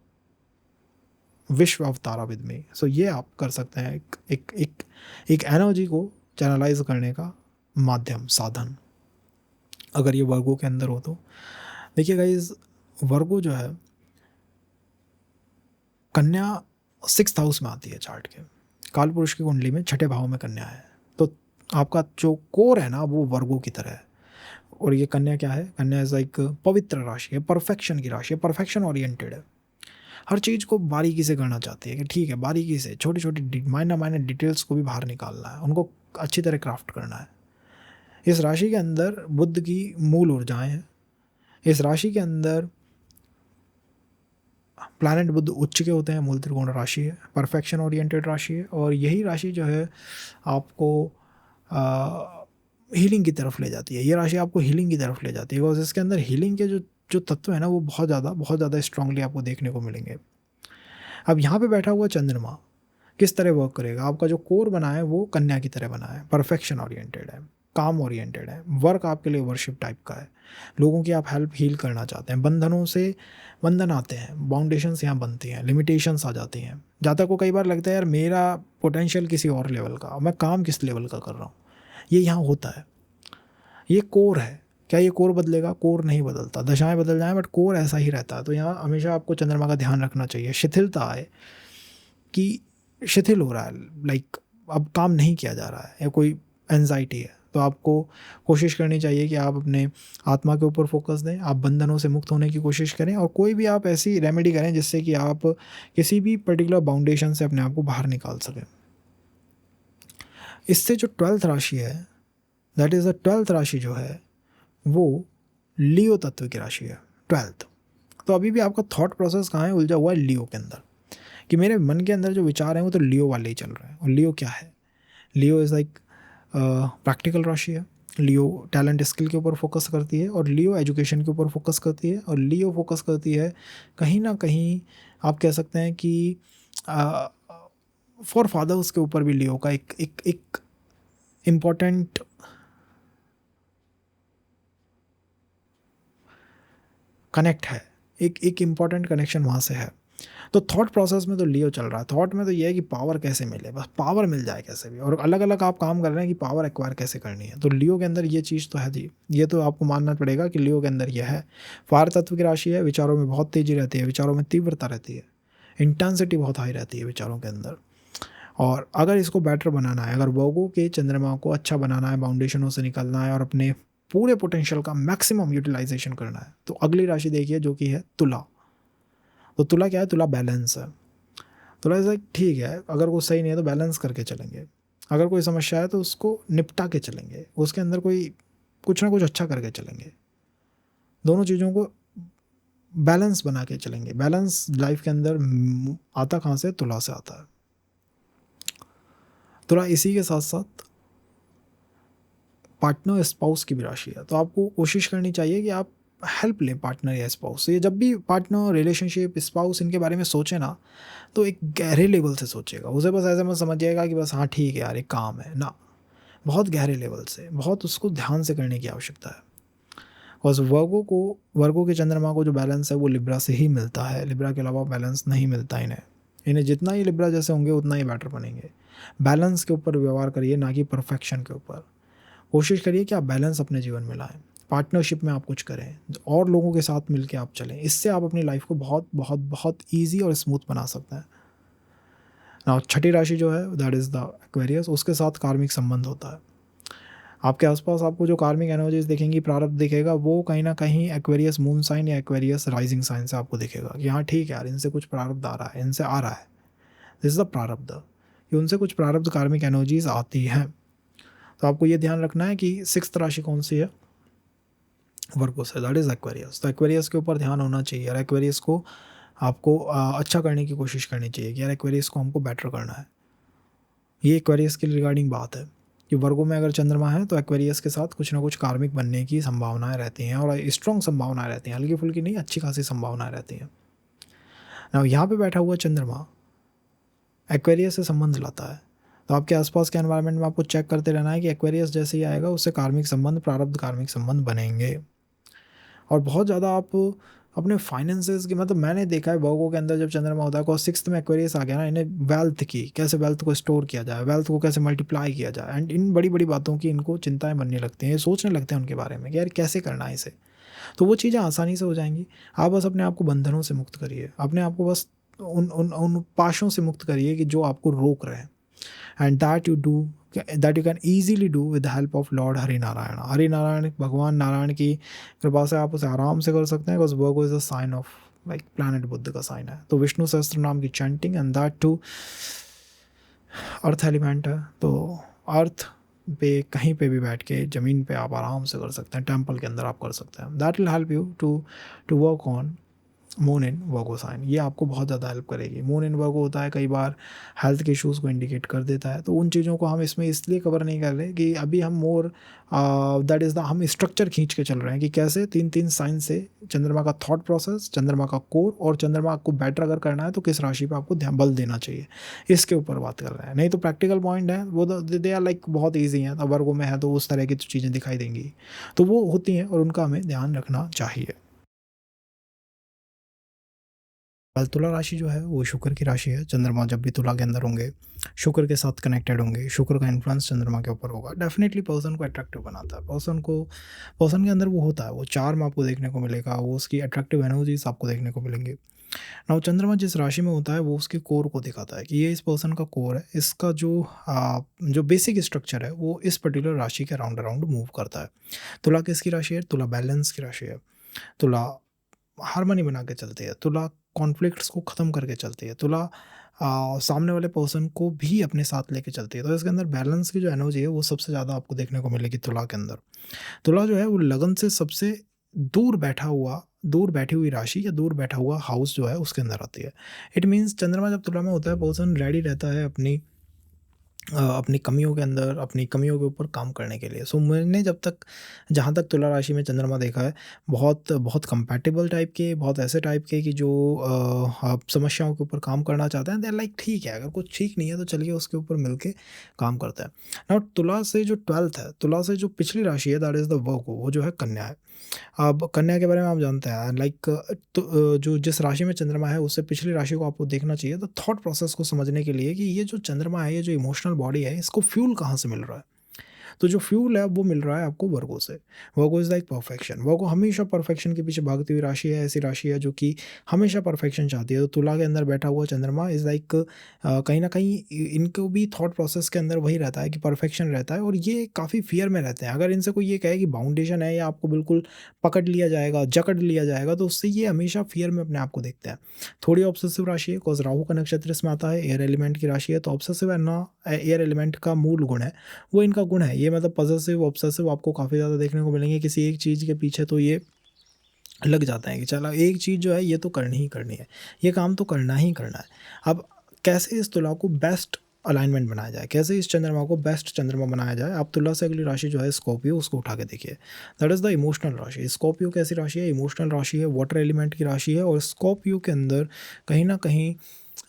विश्व अवतारा विद मी। सो ये आप कर सकते हैं, एक एनर्जी को चैनलाइज करने का माध्यम, साधन, अगर ये वर्गो के अंदर हो तो। देखिए गाइज, वर्गो जो है कन्या 6th हाउस में आती है चार्ट के। काल पुरुष की कुंडली में छठे भाव में कन्या है। तो आपका जो कोर है ना वो वर्गो की तरह है। और ये कन्या क्या है? कन्या इज लाइक पवित्र राशि है, परफेक्शन की राशि है, परफेक्शन ओरिएंटेड है। हर चीज़ को बारीकी से करना चाहती है कि ठीक है, बारीकी से छोटी छोटी माइनर माइनर डिटेल्स को भी बाहर निकालना है, उनको अच्छी तरह क्राफ्ट करना है। इस राशि के अंदर बुद्ध की मूल ऊर्जाएं हैं। इस राशि के अंदर प्लैनेट बुद्ध उच्च के होते हैं, मूल त्रिकोण राशि है, परफेक्शन ओरिएंटेड राशि है। और यही राशि जो है आपको हीलिंग की तरफ ले जाती है। ये राशि आपको हीलिंग की तरफ ले जाती है, बिकॉज इसके अंदर हीलिंग के जो जो तत्व है ना वो बहुत ज़्यादा स्ट्रांगली आपको देखने को मिलेंगे। अब यहाँ पे बैठा हुआ चंद्रमा किस तरह वर्क करेगा? आपका जो कोर बना है वो कन्या की तरह बना है, परफेक्शन ओरिएंटेड है, काम ओरिएंटेड है। वर्क आपके लिए वर्शिप टाइप का है, लोगों की आप हेल्प हील करना चाहते हैं। बंधनों से बंधन आते हैं, बाउंडेशंस यहाँ बनती हैं, लिमिटेशंस आ जाती हैं। जहाँ तक को कई बार लगता है यार मेरा पोटेंशियल किसी और लेवल का, मैं काम किस लेवल का कर रहा हूँ, ये यहाँ होता है। ये कोर है। क्या ये कोर बदलेगा? कोर नहीं बदलता, दशाएं बदल जाएं बट कोर ऐसा ही रहता है। तो यहाँ हमेशा आपको चंद्रमा का ध्यान रखना चाहिए। शिथिलता आए कि शिथिल हो रहा है, लाइक अब काम नहीं किया जा रहा है या कोई एंजाइटी है, तो आपको कोशिश करनी चाहिए कि आप अपने आत्मा के ऊपर फोकस दें, आप बंधनों से मुक्त होने की कोशिश करें और कोई भी आप ऐसी रेमेडी करें जिससे कि आप किसी भी पर्टिकुलर बाउंडेशन से अपने आप को बाहर निकाल सकें। इससे जो 12th राशि है, दैट इज़ द 12th राशि जो है वो लियो तत्व की राशि है, 12th। तो अभी भी आपका थॉट प्रोसेस कहाँ है? उलझा हुआ है लियो के अंदर, कि मेरे मन के अंदर जो विचार हैं वो तो लियो वाले ही चल रहे हैं। और लियो क्या है? लियो इज़ लाइक प्रैक्टिकल राशि है। लियो टैलेंट स्किल के ऊपर फोकस करती है और लियो एजुकेशन के ऊपर फोकस करती है और लियो फोकस करती है कहीं ना कहीं आप कह सकते हैं कि फॉर फादर्स के ऊपर भी लियो का एक एक एक इम्पॉर्टेंट कनेक्ट है, एक इम्पॉर्टेंट कनेक्शन वहाँ से है। तो थॉट प्रोसेस में तो लियो चल रहा है, थॉट में तो ये है कि पावर कैसे मिले, बस पावर मिल जाए कैसे भी, और अलग अलग आप काम कर रहे हैं कि पावर एक्वायर कैसे करनी है। तो लियो के अंदर ये चीज़ तो है जी, ये तो आपको मानना पड़ेगा कि लियो के अंदर ये है। फायर तत्व की राशि है, विचारों में बहुत तेज़ी रहती है, विचारों में तीव्रता रहती है, इंटेंसिटी बहुत हाई रहती है विचारों के अंदर। और अगर इसको बेटर बनाना है, अगर वर्गो के चंद्रमा को अच्छा बनाना है, बाउंडेशनों से निकलना है और अपने पूरे पोटेंशियल का मैक्सिमम यूटिलाइजेशन करना है, तो अगली राशि देखिए जो कि है तुला। तो तुला क्या है? तुला बैलेंस है। तुला ऐसा ठीक है, अगर वो सही नहीं है तो बैलेंस करके चलेंगे, अगर कोई समस्या है तो उसको निपटा के चलेंगे, उसके अंदर कोई कुछ ना कुछ अच्छा करके चलेंगे, दोनों चीज़ों को बैलेंस बना के चलेंगे। बैलेंस लाइफ के अंदर आता कहाँ से? तुला से आता है। तुला इसी के साथ साथ पार्टनर स्पाउस की भी राशि है, तो आपको कोशिश करनी चाहिए कि आप हेल्प लें पार्टनर या स्पाउस से। जब भी पार्टनर, रिलेशनशिप, स्पाउस इनके बारे में सोचे ना, तो एक गहरे लेवल से सोचेगा, उसे बस ऐसे मत समझिएगा कि बस हाँ ठीक है यार एक काम है ना, बहुत गहरे लेवल से, बहुत उसको ध्यान से करने की आवश्यकता है। और वर्गो के चंद्रमा को जो बैलेंस है वो लिब्रा से ही मिलता है, लिब्रा के अलावा बैलेंस नहीं मिलता इन्हें। इन्हें जितना ही लिब्रा जैसे होंगे उतना ही बेटर बनेंगे। बैलेंस के ऊपर व्यवहार करिए, ना कि परफेक्शन के ऊपर। कोशिश करिए कि आप बैलेंस अपने जीवन में लाएं, पार्टनरशिप में आप कुछ करें और लोगों के साथ मिलकर आप चलें, इससे आप अपनी लाइफ को बहुत बहुत बहुत ईजी और स्मूथ बना सकते हैं ना। छठी राशि जो है दैट इज़ द एक्वेरियस, उसके साथ कार्मिक संबंध होता है। आपके आसपास आपको जो कार्मिक एनर्जीज दिखेंगी, प्रारब्ध दिखेगा, वो कहीं ना कहीं एक्वेरियस मून साइन या एक्वेरियस राइजिंग साइन से आपको दिखेगा कि हाँ ठीक है यार इनसे कुछ प्रारब्ध आ रहा है, इनसे आ रहा है, दिस इज़ द प्रारब्ध, कि उनसे कुछ प्रारब्ध कार्मिक एनर्जीज आती हैं। तो आपको ये ध्यान रखना है कि सिक्स्थ राशि कौन सी है? वर्गो से, दैट इज़ एक्वेरियस। तो एक्वेरियस के ऊपर ध्यान होना चाहिए, और एक्वेरियस को आपको अच्छा करने की कोशिश करनी चाहिए कि यार एक्वेरियस को हमको बेटर करना है। ये एक्वेरियस के रिगार्डिंग बात है कि वर्गो में अगर चंद्रमा है तो एक्वेरियस के साथ कुछ ना कुछ कार्मिक बनने की संभावनाएं रहती हैं, और स्ट्रॉन्ग संभावनाएं रहती हैं, हल्की फुल्की नहीं, अच्छी खासी संभावनाएं रहती हैं ना। यहाँ पे बैठा हुआ चंद्रमा एक्वेरियस से संबंध लाता है, तो आपके आसपास के एनवायरनमेंट में आपको चेक करते रहना है कि एक्वेरियस जैसे ही आएगा उससे कार्मिक संबंध, प्रारब्ध कार्मिक संबंध बनेंगे। और बहुत ज़्यादा आप अपने फाइनेंसेस की, मतलब मैंने देखा है वर्गो के अंदर जब चंद्रमा होता है को सिक्स्थ में एक्वेरियस आ गया ना, इन्हें वेल्थ की, कैसे वेल्थ को स्टोर किया जाए, वेल्थ को कैसे मल्टीप्लाई किया जाए, एंड इन बड़ी बड़ी बातों की इनको चिंताएं बनने लगती हैं, ये सोचने लगते हैं उनके बारे में कि यार कैसे करना है इसे। तो वो चीज़ें आसानी से हो जाएंगी। आप बस अपने आप को बंधनों से मुक्त करिए, अपने आप को बस उन उन उन पाशों से मुक्त करिए कि जो आपको रोक रहे हैं, and that you can easily do with the help of Lord Hari Narayan. Hari Narayan, भगवान नारायण की कृपा से आप उसे आराम से कर सकते हैं, because Virgo is a sign of like planet Budh का साइन है। तो विष्णु सहस्त्र नाम की chanting, and that to earth element है, तो अर्थ पे कहीं पे भी बैठ के ज़मीन पे आप आराम से कर सकते हैं, टेम्पल के अंदर आप कर सकते हैं। That will help you to work on moon in Virgo sign, ये आपको बहुत ज़्यादा हेल्प करेगी। मून इन वर्गो होता है, कई बार हेल्थ के इश्यूज़ को इंडिकेट कर देता है, तो उन चीज़ों को हम इसमें इसलिए कवर नहीं कर रहे कि अभी हम मोर दैट इज़ द हम स्ट्रक्चर खींच के चल रहे हैं कि कैसे तीन तीन साइन से चंद्रमा का थॉट प्रोसेस, चंद्रमा का कोर, और चंद्रमा को बेटर अगर करना है तो किस राशि पे आपको ध्यान बल देना चाहिए, इसके ऊपर बात कर रहे हैं। नहीं तो प्रैक्टिकल पॉइंट है वो, दे आर लाइक बहुत ईजी हैं, तो वर्गो में है तो उस तरह की चीज़ें दिखाई देंगी, तो वो होती हैं और उनका हमें ध्यान रखना चाहिए। तुला राशि जो है वो शुक्र की राशि है। चंद्रमा जब भी तुला के अंदर होंगे, शुक्र के साथ कनेक्टेड होंगे, शुक्र का इन्फ्लुएंस चंद्रमा के ऊपर होगा, डेफिनेटली पर्सन को अट्रैक्टिव बनाता है। पर्सन के अंदर वो होता है, वो चार्म आपको देखने को मिलेगा, वो उसकी अट्रैक्टिव एनर्जीज आपको देखने को मिलेंगे ना। चंद्रमा जिस राशि में होता है वो उसके कोर को दिखाता है कि ये इस पर्सन का कोर है, इसका जो बेसिक स्ट्रक्चर है वो इस पर्टिकुलर राशि के अराउंड अराउंड मूव करता है। तुला किसकी राशि है? तुला बैलेंस की राशि है। तुला हार्मनी बना के चलती है, तुला कॉन्फ्लिक्ट्स को ख़त्म करके चलती है, तुला सामने वाले पर्सन को भी अपने साथ लेके चलती है। तो इसके अंदर बैलेंस की जो एनर्जी है वो सबसे ज़्यादा आपको देखने को मिलेगी तुला के अंदर। तुला जो है वो लगन से सबसे दूर बैठी हुई राशि या दूर बैठा हुआ हाउस जो है उसके अंदर आती है। इट मीन्स चंद्रमा जब तुला में होता है, पर्सन रेडी रहता है अपनी कमियों के अंदर, अपनी कमियों के ऊपर काम करने के लिए। सो मैंने जहाँ तक तुला राशि में चंद्रमा देखा है, बहुत बहुत कंपैटिबल टाइप के, बहुत ऐसे टाइप के कि जो आप समस्याओं के ऊपर काम करना चाहते हैं, दे लाइक ठीक है, अगर कुछ ठीक नहीं है तो चलिए उसके ऊपर मिलके काम करते हैं। नाउ तुला से जो 12th है, तुला से जो पिछली राशि है दैट इज़ द वर्गो, वो जो है कन्या है। अब कन्या के बारे में आप जानते हैं लाइक जो जिस राशि में चंद्रमा है उससे पिछली राशि को आपको देखना चाहिए, तो थॉट प्रोसेस को समझने के लिए कि ये जो चंद्रमा है, ये जो इमोशनल बॉडी है, इसको फ्यूल कहाँ से मिल रहा है। तो जो फ्यूल है वो मिल रहा है आपको वर्गो से। वर्गो इज़ लाइक परफेक्शन। वर्गो हमेशा परफेक्शन के पीछे भागती हुई राशि है, ऐसी राशि है जो कि हमेशा परफेक्शन चाहती है। तो तुला के अंदर बैठा हुआ चंद्रमा इज़ लाइक कहीं न कहीं इनको भी थॉट प्रोसेस के अंदर वही रहता है कि परफेक्शन रहता है, और ये काफ़ी फ़ियर में रहते हैं। अगर इनसे कोई ये कहे कि बाउंडेशन है या आपको बिल्कुल पकड़ लिया जाएगा, जकड़ लिया जाएगा, तो उससे ये हमेशा फ़ियर में अपने आप को देखते हैं। थोड़ी ऑब्सेसिव राशि है, बिकॉज़ राहु का नक्षत्र इसमें आता है, एयर एलिमेंट की राशि है, तो ऑब्सेसिव है ना, एयर एलिमेंट का मूल गुण है। वो इनका गुण है। ये मतलब पॉसेसिव, ऑब्सेसिव आपको काफ़ी ज़्यादा देखने को मिलेंगे किसी एक चीज़ के पीछे, तो ये लग जाते हैं कि चलो एक चीज़ जो है ये तो करनी ही करनी है, ये काम तो करना ही करना है। अब कैसे इस तुला को बेस्ट अलाइनमेंट बनाया जाए, कैसे इस चंद्रमा को बेस्ट चंद्रमा बनाया जाए। आप तुला से अगली राशि जो है स्कॉर्पियो, उसको उठा के देखिए। दैट इज़ द इमोशनल राशि। स्कॉर्पियो कैसी राशि है? इमोशनल राशि है, वाटर एलिमेंट की राशि है, और स्कॉर्पियो के अंदर कहीं न कहीं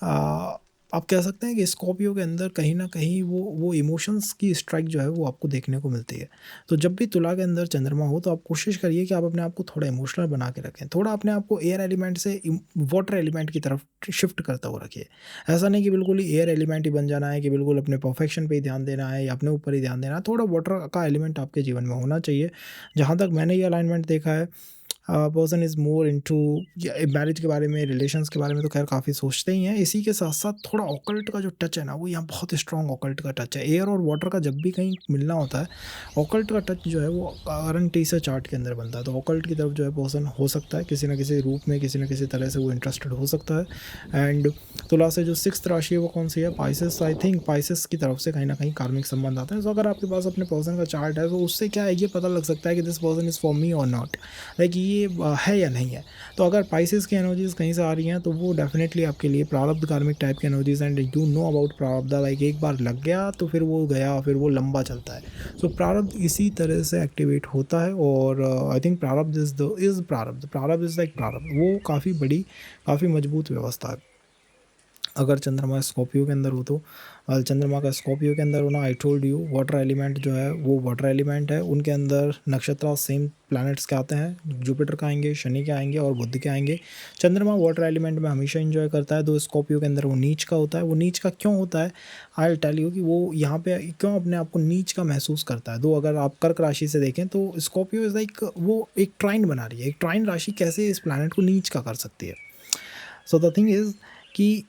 अ, आप कह सकते हैं कि स्कॉर्पियो के अंदर कहीं न कहीं वो इमोशंस की स्ट्राइक जो है वो आपको देखने को मिलती है। तो जब भी तुला के अंदर चंद्रमा हो, तो आप कोशिश करिए कि आप अपने आप को थोड़ा इमोशनल बना के रखें। थोड़ा अपने आप को एयर एलिमेंट से वाटर एलिमेंट की तरफ शिफ्ट करता हुआ रखिए। ऐसा नहीं कि बिल्कुल ही एयर एलिमेंट ही बन जाना है, कि बिल्कुल अपने परफेक्शन पे ही ध्यान देना है या अपने ऊपर ही ध्यान देना है। थोड़ा वाटर का एलिमेंट आपके जीवन में होना चाहिए। जहाँ तक मैंने ये अलाइनमेंट देखा है, person is more into marriage के बारे में, रिलेशंस के बारे में तो खैर काफ़ी सोचते ही हैं। इसी के साथ-साथ थोड़ा ऑकल्ट का जो टच है ना, वो यहाँ बहुत स्ट्रॉन्ग ऑकल्ट का टच है। एयर और वाटर का जब भी कहीं मिलना होता है, ऑकल्ट का टच जो है वो कारण टी से चार्ट के अंदर बनता है। तो ऑकल्ट की तरफ जो है पर्सन हो सकता है किसी न किसी रूप में, किसी न किसी तरह से वो इंटरेस्टेड हो सकता है। एंड तुला से जो सिक्स्थ राशि है वो कौन सी है? पाइसेस। आई थिंक पाइसेस की तरफ से कहीं न कहीं कार्मिक संबंध आते हैं। तो अगर आपके पास अपने पर्सन का चार्ट है, तो उससे क्या है, ये पता लग सकता है कि this person is for me और नॉट, लाइक ये है या नहीं है। तो अगर पाइसेस की एनर्जीज़ कहीं से आ रही हैं, तो वो डेफिनेटली आपके लिए प्रारब्ध कार्मिक टाइप की energies, and you know about प्रारब्ध, लाइक एक बार लग गया तो फिर वो गया, फिर वो लंबा चलता है। सो प्रारब्ध इसी तरह से एक्टिवेट होता है, और आई थिंक प्रारब्ध इज़ प्रारब्ध इज़ लाइक प्रारब्ध, वो काफ़ी बड़ी, काफ़ी मजबूत व्यवस्था है। अगर चंद्रमा स्कॉर्पियो के अंदर हो तो, चंद्रमा का स्कॉर्पियो के अंदर होना, I told you water element जो है वो वाटर एलिमेंट है। उनके अंदर नक्षत्र सेम प्लैनेट्स के आते हैं, जुपिटर का आएंगे, शनि के आएंगे और बुध के आएंगे। चंद्रमा वाटर एलिमेंट में हमेशा इंजॉय करता है, तो स्कॉर्पियो के अंदर वो नीच का होता है। वो नीच का क्यों होता है, आई टेल यू कि वो यहाँ पे क्यों अपने आप को नीच का महसूस करता है। तो अगर आप कर्क राशि से देखें, तो स्कॉर्पियो इज़ लाइक वो एक ट्राइन बना रही है। एक ट्राइन राशि कैसे इस प्लैनेट को नीच का कर सकती है। सो द थिंग इज़ कि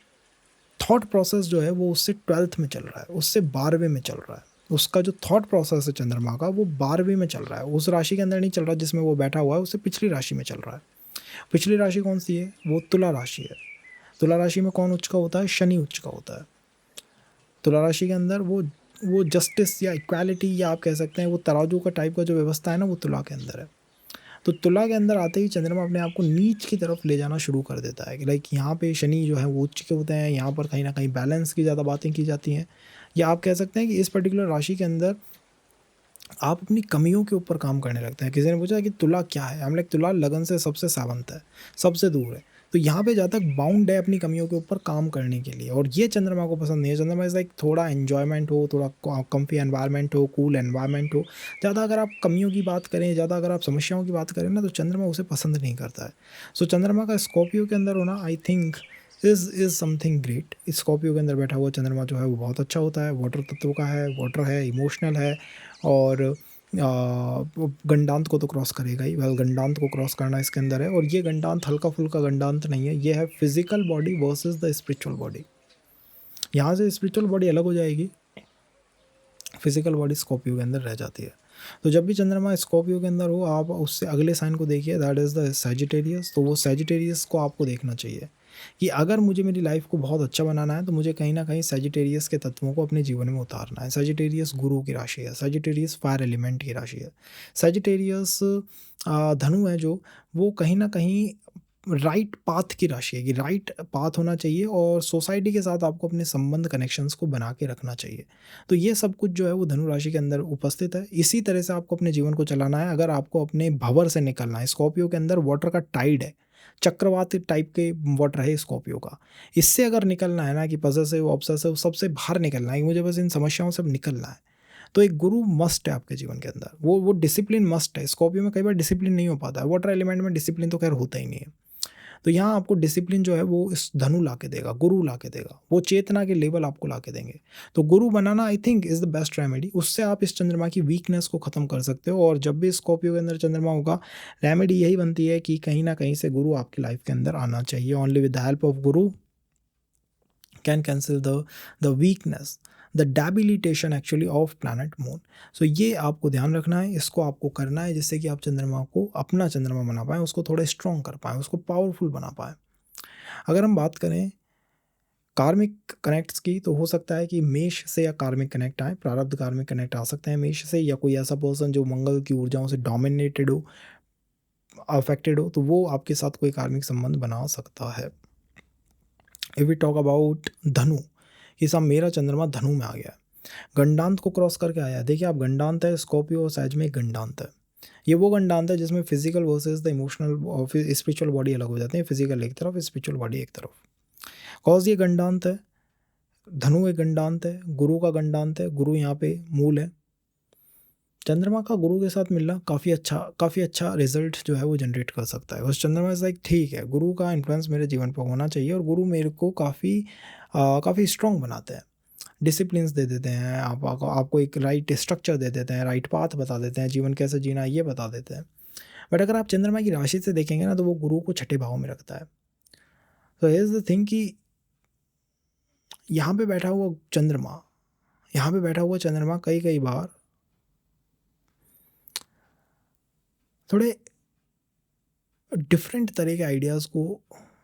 थॉट प्रोसेस जो है वो उससे 12th में चल रहा है, उससे 12वें में चल रहा है। उसका जो थॉट प्रोसेस है चंद्रमा का, वो 12वें में चल रहा है। उस राशि के अंदर नहीं चल रहा जिसमें वो बैठा हुआ है, उससे पिछली राशि में चल रहा है। पिछली राशि कौन-सी है? वो तुला राशि है। तुला राशि में कौन उच्च का होता है? शनि उच्च का होता है। तुला राशि के अंदर वो जस्टिस या इक्वालिटी, या आप कह सकते हैं वो तराजू का टाइप का जो व्यवस्था है ना, वो तुला के अंदर है। तो तुला के अंदर आते ही चंद्रमा अपने आप को नीच की तरफ ले जाना शुरू कर देता है कि लाइक यहाँ पे शनि जो है वो उच्च के होते हैं, यहाँ पर कहीं ना कहीं बैलेंस की ज़्यादा बातें की जाती हैं। या आप कह सकते हैं कि इस पर्टिकुलर राशि के अंदर आप अपनी कमियों के ऊपर काम करने लगते हैं। किसी ने पूछा कि तुला क्या है, हम लाइक तुला लगन से सबसे सावंत है, सबसे दूर है। तो यहाँ पे जहाँ तक बाउंड है अपनी कमियों के ऊपर काम करने के लिए, और ये चंद्रमा को पसंद नहीं है। चंद्रमा इज़ लाइक थोड़ा एन्जॉयमेंट हो, थोड़ा कम्फी एनवायरनमेंट हो, कूल एनवायरनमेंट हो। ज़्यादा अगर आप कमियों की बात करें, ज़्यादा अगर आप समस्याओं की बात करें ना, तो चंद्रमा उसे पसंद नहीं करता है। सो चंद्रमा का स्कॉर्पियो के अंदर होना, आई think is something great. Scorpio के अंदर बैठा हुआ चंद्रमा जो है वो बहुत अच्छा होता है। वाटर तत्व का है, वाटर है, इमोशनल है, और वो गंडांत को तो क्रॉस करेगा ही। वेल, गंडांत को क्रॉस करना इसके अंदर है, और ये गंडांत हल्का फुल्का गंडांत नहीं है। ये है physical body versus the spiritual body. यहाँ से स्पिरिचुअल बॉडी अलग हो जाएगी, फिजिकल बॉडी स्कॉर्पियो के अंदर रह जाती है। तो जब भी चंद्रमा स्कॉर्पियो के अंदर हो, आप उससे अगले साइन को देखिए, दैट इज़ द सैजिटेरियस। तो वो सैजिटेरियस को आपको देखना चाहिए कि अगर मुझे मेरी लाइफ को बहुत अच्छा बनाना है, तो मुझे कहीं ना कहीं सैजिटेरियस के तत्वों को अपने जीवन में उतारना है। सैजिटेरियस गुरु की राशि है, सैजिटेरियस फायर एलिमेंट की राशि है। सैजिटेरियस धनु है जो, वो कहीं ना कहीं राइट पाथ की राशि है कि राइट पाथ होना चाहिए, और सोसाइटी के साथ आपको अपने संबंध कनेक्शंस को बना के रखना चाहिए। तो ये सब कुछ जो है वो धनु राशि के अंदर उपस्थित है। इसी तरह से आपको अपने जीवन को चलाना है। अगर आपको अपने भंवर से निकलना है, स्कॉर्पियो के अंदर वाटर का टाइड है, चक्रवात टाइप के वाटर है स्कॉर्पियो का। इससे अगर निकलना है ना, कि पॉसेसिव ऑब्सेसिव सबसे बाहर निकलना है, कि मुझे बस इन समस्याओं से अब निकलना है, तो एक गुरु मस्ट है आपके जीवन के अंदर, वो डिसिप्लिन मस्ट है। स्कॉर्पियो में कई बार डिसिप्लिन नहीं हो पाता है, वाटर एलिमेंट में डिसिप्लिन तो खैर होता ही नहीं है। तो यहाँ आपको डिसिप्लिन जो है वो इस धनु ला के देगा, गुरु ला के देगा, वो चेतना के लेवल आपको ला के देंगे। तो गुरु बनाना I think is the best remedy. उससे आप इस चंद्रमा की वीकनेस को ख़त्म कर सकते हो। और जब भी स्कॉर्पियो के अंदर चंद्रमा होगा, रेमेडी यही बनती है कि कहीं ना कहीं से गुरु आपकी लाइफ के अंदर आना चाहिए। Only with the help of guru can cancel the weakness, the debilitation actually of planet moon. So ये आपको ध्यान रखना है, इसको आपको करना है जिससे कि आप चंद्रमा को अपना चंद्रमा बना पाएँ, उसको थोड़ा स्ट्रॉन्ग कर पाएँ, उसको पावरफुल बना पाएँ। अगर हम बात करें कार्मिक कनेक्ट्स की, तो हो सकता है कि मेष से या कार्मिक कनेक्ट आए, प्रारब्ध कार्मिक कनेक्ट आ सकते हैं मेष से, या कोई ऐसा पर्सन जो मंगल की ऊर्जाओं से डोमिनेटेड हो, अफेक्टेड हो, तो वो आपके साथ कोई कार्मिक संबंध बना सकता है। इफ वी टॉक अबाउट धनु, ये सब मेरा चंद्रमा धनु में आ गया है, गंडांत को क्रॉस करके आया है। देखिए आप, गंडांत है, स्कॉर्पियो और सहज में एक गंडांत है। ये वो गंडांत है जिसमें physical versus the emotional spiritual body अलग हो जाते हैं, फिजिकल एक तरफ, स्पिरिचुअल बॉडी एक तरफ। कॉज ये गंडांत है, धनु एक गंडांत है, गुरु का गंडांत है, गुरु यहाँ पे मूल है। चंद्रमा का गुरु के साथ मिलना काफ़ी अच्छा रिजल्ट जो है वो जनरेट कर सकता है। बस चंद्रमा से लाइक ठीक है, गुरु का इन्फ्लुएंस मेरे जीवन पर होना चाहिए, और गुरु मेरे को काफ़ी स्ट्रॉन्ग बनाते हैं, डिसिप्लिन्स दे देते हैं, आपको एक राइट स्ट्रक्चर दे देते हैं, राइट पाथ बता देते हैं, जीवन कैसे जीना है ये बता देते हैं। बट अगर आप चंद्रमा की राशि से देखेंगे ना, तो वो गुरु को छठे भाव में रखता है। तो हियर इज द थिंग कि यहाँ पे बैठा हुआ चंद्रमा कई बार थोड़े डिफरेंट तरह के आइडियाज़ को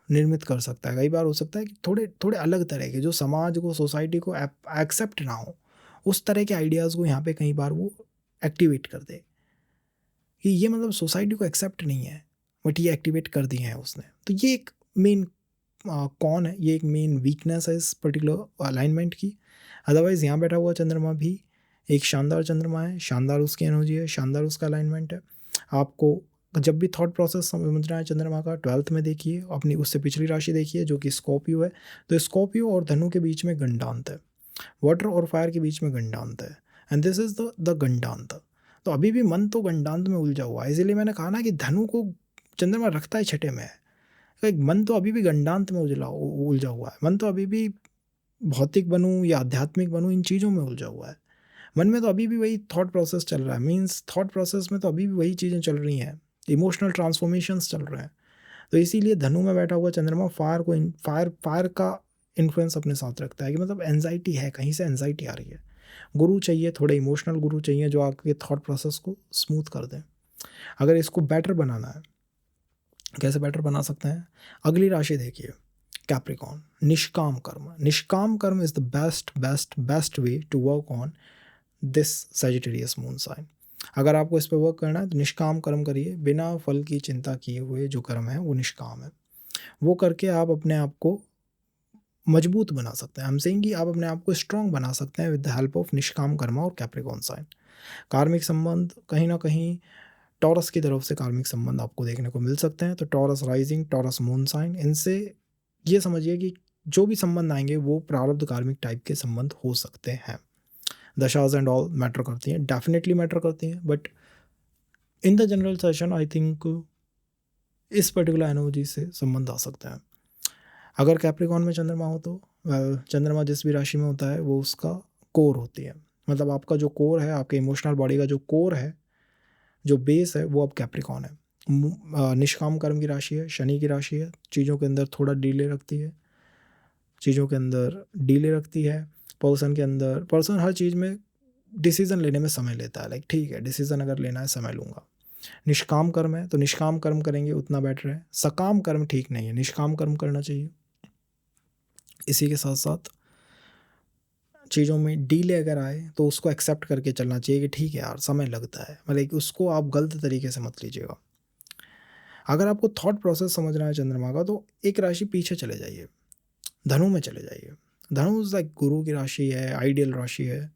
निर्मित कर सकता है। कई बार हो सकता है कि थोड़े अलग तरह के, जो समाज को, सोसाइटी को एक्सेप्ट ना हो, उस तरह के आइडियाज़ को यहाँ पे कई बार वो एक्टिवेट कर दे कि ये मतलब सोसाइटी को एक्सेप्ट नहीं है, बट ये एक्टिवेट कर दिए हैं उसने। तो ये एक मेन कौन है, ये एक मेन वीकनेस है इस पर्टिकुलर अलाइनमेंट की। अदरवाइज़ यहाँ बैठा हुआ चंद्रमा भी एक शानदार चंद्रमा है, शानदार उसकी एनर्जी है, शानदार उसका अलाइनमेंट है। आपको जब भी थॉट प्रोसेस समझना है चंद्रमा का, 12th में देखिए, अपनी उससे पिछली राशि देखिए जो कि स्कॉर्पियो है। तो स्कॉर्पियो और धनु के बीच में गंडांत है, वाटर और फायर के बीच में गंडांत है, एंड दिस इज द गंडांत। तो अभी भी मन तो गंडांत में उलझा हुआ है, इसीलिए मैंने कहा ना कि धनु को चंद्रमा रखता है छठे में। तो एक मन तो अभी भी गंडांत में उलझा हुआ है, मन तो अभी भी भौतिक बनूं या आध्यात्मिक बनूं, इन चीज़ों में उलझा हुआ है। मन में तो अभी भी वही थॉट प्रोसेस चल रहा है, मीन्स थॉट प्रोसेस में तो अभी भी वही चीज़ें चल रही हैं, इमोशनल ट्रांसफॉर्मेशंस चल रहे हैं। तो इसीलिए धनु में बैठा हुआ चंद्रमा फायर का इन्फ्लुएंस अपने साथ रखता है, कि मतलब एंजाइटी है, कहीं से एंजाइटी आ रही है। गुरु चाहिए, थोड़े इमोशनल गुरु चाहिए जो आपके थॉट प्रोसेस को स्मूथ कर दें। अगर इसको बेटर बनाना है, कैसे बेटर बना सकते हैं? अगली राशि देखिए, कैप्रिकॉर्न, निष्काम कर्म। Nishkam karma is the best way to work on this Sagittarius moon sign. अगर आपको इस पर वर्क करना है तो निष्काम कर्म करिए, बिना फल की चिंता किए हुए जो कर्म है वो निष्काम है। वो करके आप अपने आप को मजबूत बना सकते हैं। हम सेइंग कि आप अपने आप को स्ट्रॉन्ग बना सकते हैं विद द हेल्प ऑफ निष्काम कर्म और कैप्रिकॉर्न साइन। कार्मिक संबंध कहीं ना कहीं टॉरस की तरफ से कार्मिक संबंध आपको देखने को मिल सकते हैं। तो Taurus rising, Taurus moon sign, इनसे ये समझिए कि जो भी संबंध आएंगे वो प्रारब्ध कार्मिक टाइप के संबंध हो सकते हैं। दशाज एंड ऑल मैटर करती हैं, डेफिनेटली मैटर करती हैं, but in the general session I think इस पर्टिकुलर एनर्जी से संबंध आ सकते हैं। अगर कैप्रिकॉर्न में चंद्रमा हो तो चंद्रमा जिस भी राशि में होता है वो उसका कोर होती है, मतलब आपका जो कोर है, आपके इमोशनल बॉडी का जो कोर है, जो बेस है, वो अब कैप्रिकॉर्न है। निष्काम कर्म की राशि है, शनि की राशि है, चीज़ों के अंदर थोड़ा डीले रखती है, पर्सन हर चीज़ में डिसीज़न लेने में समय लेता है, लाइक ठीक है डिसीज़न अगर लेना है समय लूँगा। निष्काम कर्म है तो निष्काम कर्म करेंगे उतना बेटर है। सकाम कर्म ठीक नहीं है, निष्काम कर्म करना चाहिए। इसी के साथ साथ चीज़ों में डीले अगर आए तो उसको एक्सेप्ट करके चलना चाहिए कि ठीक है यार समय लगता है, मतलब उसको आप गलत तरीके से मत लीजिएगा। अगर आपको थॉट प्रोसेस समझना है चंद्रमा का तो एक राशि पीछे चले जाइए, धनु में चले जाइए। धनु लाइक गुरु की राशि है, आइडियल राशि है,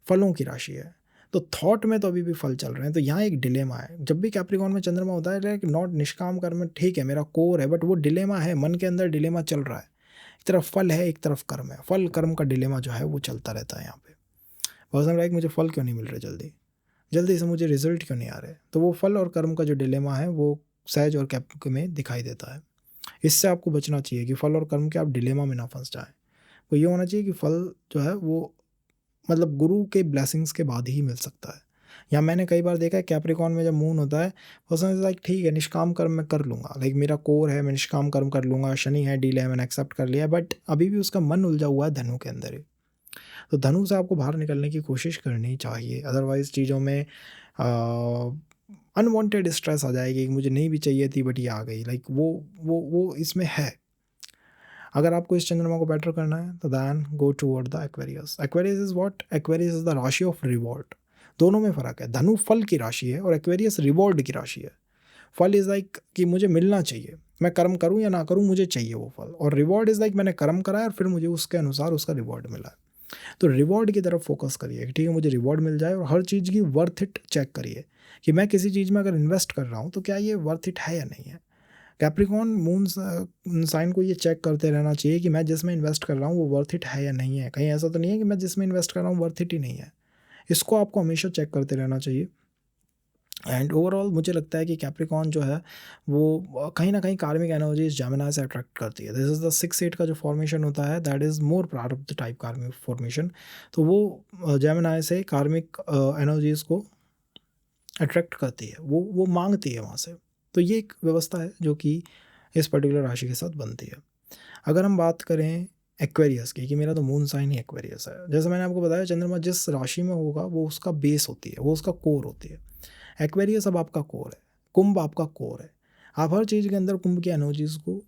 फलों की राशि है। तो थॉट में तो अभी भी फल चल रहे हैं, तो यहाँ एक डिलेमा है। जब भी कैप्रिकॉर्न में चंद्रमा होता है लाइक नॉट निष्काम कर्म, ठीक है मेरा कोर है, बट वो डिलेमा है, मन के अंदर डिलेमा चल रहा है। एक तरफ फल है, एक तरफ कर्म है, फल कर्म का डिलेमा जो है वो चलता रहता है यहाँ पे। पर्सन लाइक मुझे फल क्यों नहीं मिल रहे जल्दी, जल्दी से मुझे रिजल्ट क्यों नहीं आ रहे। तो वो फल और कर्म का जो डिलेमा है वो सहज और कैप में दिखाई देता है। इससे आपको बचना चाहिए कि फल और कर्म के आप डिलेमा में ना फंस जाएं। तो ये होना चाहिए कि फल जो है वो मतलब गुरु के ब्लेसिंग्स के बाद ही मिल सकता है। या मैंने कई बार देखा है कैप्रिकॉन में जब मून होता है, पर्सन इज लाइक ठीक है निष्काम कर्म मैं कर लूँगा, लाइक मेरा कोर है मैं निष्काम कर्म कर लूँगा, शनि है डील है मैंने एक्सेप्ट कर लिया, बट अभी भी उसका मन उलझा हुआ है धनु के अंदर ही। तो धनु से आपको बाहर निकलने की कोशिश करनी चाहिए, अदरवाइज़ चीज़ों में अनवांटेड स्ट्रेस आ जाएगी कि मुझे नहीं भी चाहिए थी बट ये आ गई, लाइक वो इसमें है। अगर आपको इस चंद्रमा को बेटर करना है तो then go toward the Aquarius. Aquarius is what? Aquarius is the rashi of reward. दोनों में फ़र्क है, धनु फल की राशि है और एक्वेरियस रिवॉर्ड की राशि है। फल इज़ लाइक कि मुझे मिलना चाहिए, मैं कर्म करूँ या ना करूँ मुझे चाहिए वो फल, और रिवॉर्ड इज़ लाइक मैंने कर्म करा है और फिर मुझे उसके अनुसार उसका रिवॉर्ड मिला है। तो रिवॉर्ड की तरफ फोकस करिए कि ठीक है मुझे रिवॉर्ड मिल जाए, और हर चीज़ की वर्थ इट चेक करिए कि मैं किसी चीज़ में अगर इन्वेस्ट कर रहा हूँ तो क्या ये वर्थ इट है या नहीं है। कैप्रिकॉन मून साइन को ये चेक करते रहना चाहिए कि मैं जिसमें इन्वेस्ट कर रहा हूँ वो वर्थ इट है या नहीं है। कहीं ऐसा तो नहीं है कि मैं जिसमें इन्वेस्ट कर रहा हूँ वर्थ इट ही नहीं है। इसको आपको हमेशा चेक करते रहना चाहिए। एंड ओवरऑल मुझे लगता है कि कैप्रिकॉन जो है वो कहीं ना कहीं कार्मिक एनर्जीज जेमिनी से अट्रैक्ट करती है। दिस इज़ द 6-8 का जो फॉर्मेशन होता है that is more part of the type कार्मिक फॉर्मेशन। तो वो जेमिनी से कार्मिक एनर्जीज को अट्रैक्ट करती है, वो मांगती है वहाँ से। तो ये एक व्यवस्था है जो कि इस पर्टिकुलर राशि के साथ बनती है। अगर हम बात करें एक्वेरियस की, कि मेरा तो मून साइन ही एक्वेरियस है, जैसे मैंने आपको बताया चंद्रमा जिस राशि में होगा वो उसका बेस होती है, वो उसका कोर होती है। एक्वेरियस अब आपका कोर है, कुंभ आपका कोर है। आप हर चीज़ के अंदर कुंभ की एनर्जीज़ को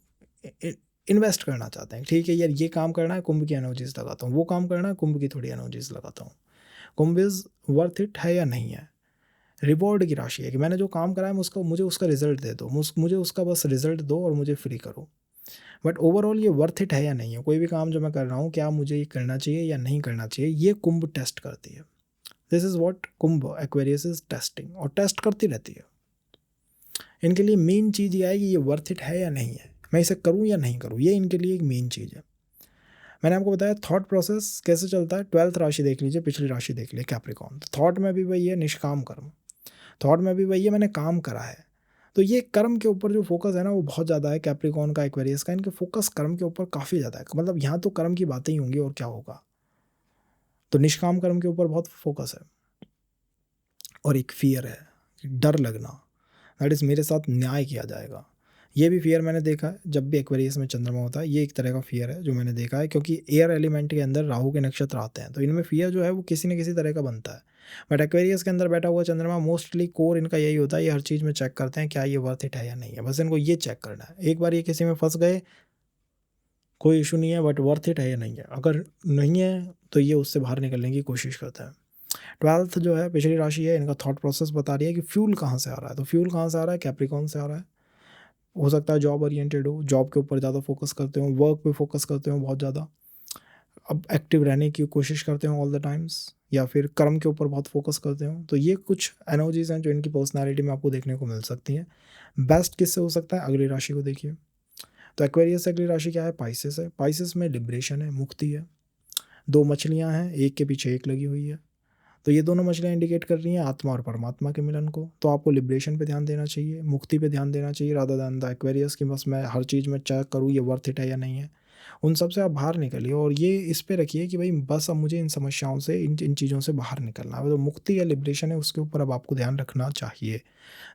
इन्वेस्ट करना चाहते हैं। ठीक है यार ये काम करना है कुंभ की एनर्जीज़ लगाता हूँ, वो काम करना है कुंभ की थोड़ी एनर्जीज़ लगाता हूँ। कुंभ इज़ वर्थ इट है या नहीं है, रिवॉर्ड की राशि है कि मैंने जो काम करा है मुझे उसका रिजल्ट दे दो, मुझे उसका बस रिजल्ट दो और मुझे फ्री करो। बट ओवरऑल ये वर्थ इट है या नहीं है, कोई भी काम जो मैं कर रहा हूँ क्या मुझे ये करना चाहिए या नहीं करना चाहिए, ये कुंभ टेस्ट करती है। This is what Kumbh Aquarius is testing, और टेस्ट करती रहती है। इनके लिए मेन चीज़ ये है कि ये वर्थ इट है या नहीं है, मैं इसे करूँ या नहीं करूँ, ये इनके लिए एक मेन चीज़ है। मैंने आपको बताया थॉट प्रोसेस कैसे चलता है। 12th राशि देख लीजिए, पिछली राशि देख लीजिए कैप्रिकॉर्न। थॉट में भी वही है निष्काम कर्म, थॉट में भी वही है मैंने काम करा है। तो ये कर्म के ऊपर जो फोकस है ना वो बहुत ज़्यादा है कैप्रिकॉर्न का, एक्वेरियस का, इनके फोकस कर्म के ऊपर काफ़ी ज़्यादा है। मतलब यहाँ तो कर्म की बातें ही होंगी और क्या होगा। तो निष्काम कर्म के ऊपर बहुत फोकस है। और एक फियर है, डर लगना, दैट इज़ मेरे साथ न्याय किया जाएगा। ये भी फियर मैंने देखा है जब भी एक्वेरियस में चंद्रमा होता है, ये एक तरह का फियर है जो मैंने देखा है, क्योंकि एयर एलिमेंट के अंदर राहु के नक्षत्र आते हैं तो इनमें फियर जो है वो किसी न किसी तरह का बनता है। बट एक्वेरियस के अंदर बैठा हुआ चंद्रमा मोस्टली कोर इनका यही होता है, ये हर चीज़ में चेक करते हैं क्या ये वर्थ इट है या नहीं है, बस इनको ये चेक करना है। एक बार ये किसी में फंस गए कोई इशू नहीं है, बट वर्थ इट है या नहीं है, अगर नहीं है तो ये उससे बाहर निकलने की कोशिश करता है। 12th जो है पिछली राशि है, इनका थॉट प्रोसेस बता रही है कि फ्यूल कहाँ से आ रहा है। तो फ्यूल कहाँ से आ रहा है, कैप्रिकॉन से आ रहा है। हो सकता है जॉब ओरिएंटेड हो, जॉब के ऊपर ज़्यादा फोकस करते हो, वर्क पे फोकस करते हो बहुत ज़्यादा, अब एक्टिव रहने की कोशिश करते हो ऑल द टाइम्स, या फिर कर्म के ऊपर बहुत फोकस करते हो। तो ये कुछ एनर्जीज़ हैं जो इनकी पर्सनैलिटी में आपको देखने को मिल सकती हैं। बेस्ट किससे हो सकता है, अगली राशि को देखिए। तो एक्वेरियस से अगली राशि क्या है, पाइसेस है। पाइसेस में लिबरेशन है, मुक्ति है। 2 मछलियाँ हैं, एक के पीछे एक लगी हुई है। तो ये दोनों मछलियाँ इंडिकेट कर रही हैं आत्मा और परमात्मा के मिलन को। तो आपको लिबरेशन पे ध्यान देना चाहिए, मुक्ति पे ध्यान देना चाहिए, रादर दैन द एक्वेरियस की बस मैं हर चीज़ में चेक करूँ ये वर्थ इट है या नहीं है। उन सब से आप बाहर निकलिए और ये इस पे रखिए कि भाई बस अब मुझे इन समस्याओं से इन चीज़ों से बाहर निकलना है। तो मुक्ति या लिबरेशन है उसके ऊपर अब आपको ध्यान रखना चाहिए।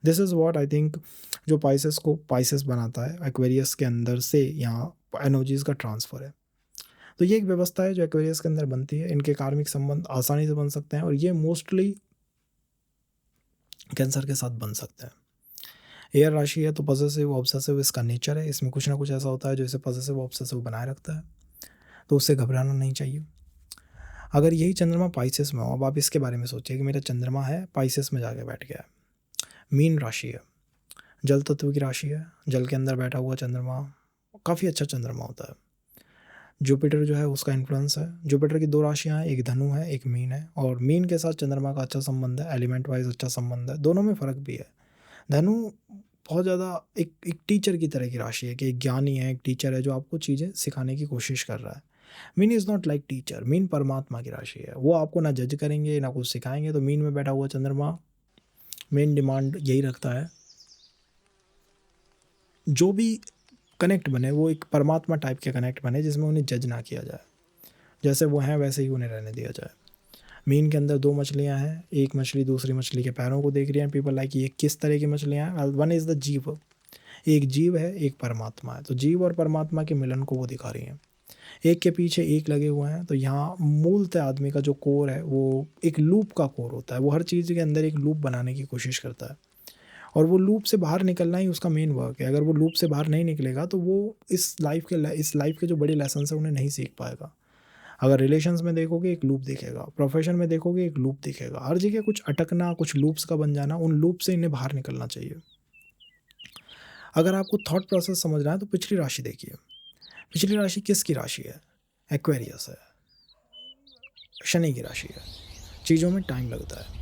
This is what I think जो पाइसेस को पाइसेस बनाता है, एक्वेरियस के अंदर से यहाँ एनर्जीज़ का ट्रांसफ़र है। तो ये एक व्यवस्था है जो एक्वेरियस के अंदर बनती है। इनके कार्मिक संबंध आसानी से बन सकते हैं और ये मोस्टली कैंसर के साथ बन सकते हैं। एयर राशि है तो पॉसेसिव ऑब्सेसिव इसका नेचर है, इसमें कुछ ना कुछ ऐसा होता है जो इसे पॉसेसिव ऑब्सेसिव बनाए रखता है, तो उससे घबराना नहीं चाहिए। अगर यही चंद्रमा पाइसेस में हो, अब आप इसके बारे में सोचिए कि मेरा चंद्रमा है पाइसेस में जाके बैठ गया है। मीन राशि है, जल तत्व की राशि है, जल के अंदर बैठा हुआ चंद्रमा काफ़ी अच्छा चंद्रमा होता है। जुपिटर जो है उसका इन्फ्लुएंस है। जुपिटर की 2 राशियाँ हैं, एक धनु है एक मीन है, और मीन के साथ चंद्रमा का अच्छा संबंध है, एलिमेंट वाइज अच्छा संबंध है। दोनों में फ़र्क भी है। धनु बहुत ज़्यादा एक टीचर की तरह की राशि है कि एक ज्ञानी है, एक टीचर है जो आपको चीज़ें सिखाने की कोशिश कर रहा है। Mean is not like teacher, mean परमात्मा की राशि है, वो आपको ना जज करेंगे ना कुछ सिखाएंगे। तो मीन में बैठा हुआ चंद्रमा मेन डिमांड यही रखता है, जो भी कनेक्ट बने वो एक परमात्मा टाइप के कनेक्ट बने जिसमें उन्हें जज ना किया जाए, जैसे वो हैं वैसे ही उन्हें रहने दिया जाए। मीन के अंदर दो मछलियां हैं, एक मछली दूसरी मछली के पैरों को देख रही है, पीपल लाइक ये किस तरह की मछलियां हैं। वन इज़ द जीव, एक जीव है एक परमात्मा है, तो जीव और परमात्मा के मिलन को वो दिखा रही हैं, एक के पीछे एक लगे हुए हैं। तो यहाँ मूलतः आदमी का जो कोर है वो एक लूप का कोर होता है, वो हर चीज़ के अंदर एक लूप बनाने की कोशिश करता है, और वो लूप से बाहर निकलना ही उसका मेन वर्क है। अगर वो लूप से बाहर नहीं निकलेगा तो वो इस लाइफ के जो बड़े लेसन है उन्हें नहीं सीख पाएगा। अगर रिलेशंस में देखोगे एक लूप दिखेगा, प्रोफेशन में देखोगे एक लूप दिखेगा, हर जगह कुछ अटकना, कुछ लूप्स का बन जाना, उन लूप से इन्हें बाहर निकलना चाहिए। अगर आपको थॉट प्रोसेस समझना है तो पिछली राशि देखिए। पिछली राशि किसकी राशि है? एक्वेरियस है, शनि की राशि है। चीज़ों में टाइम लगता है,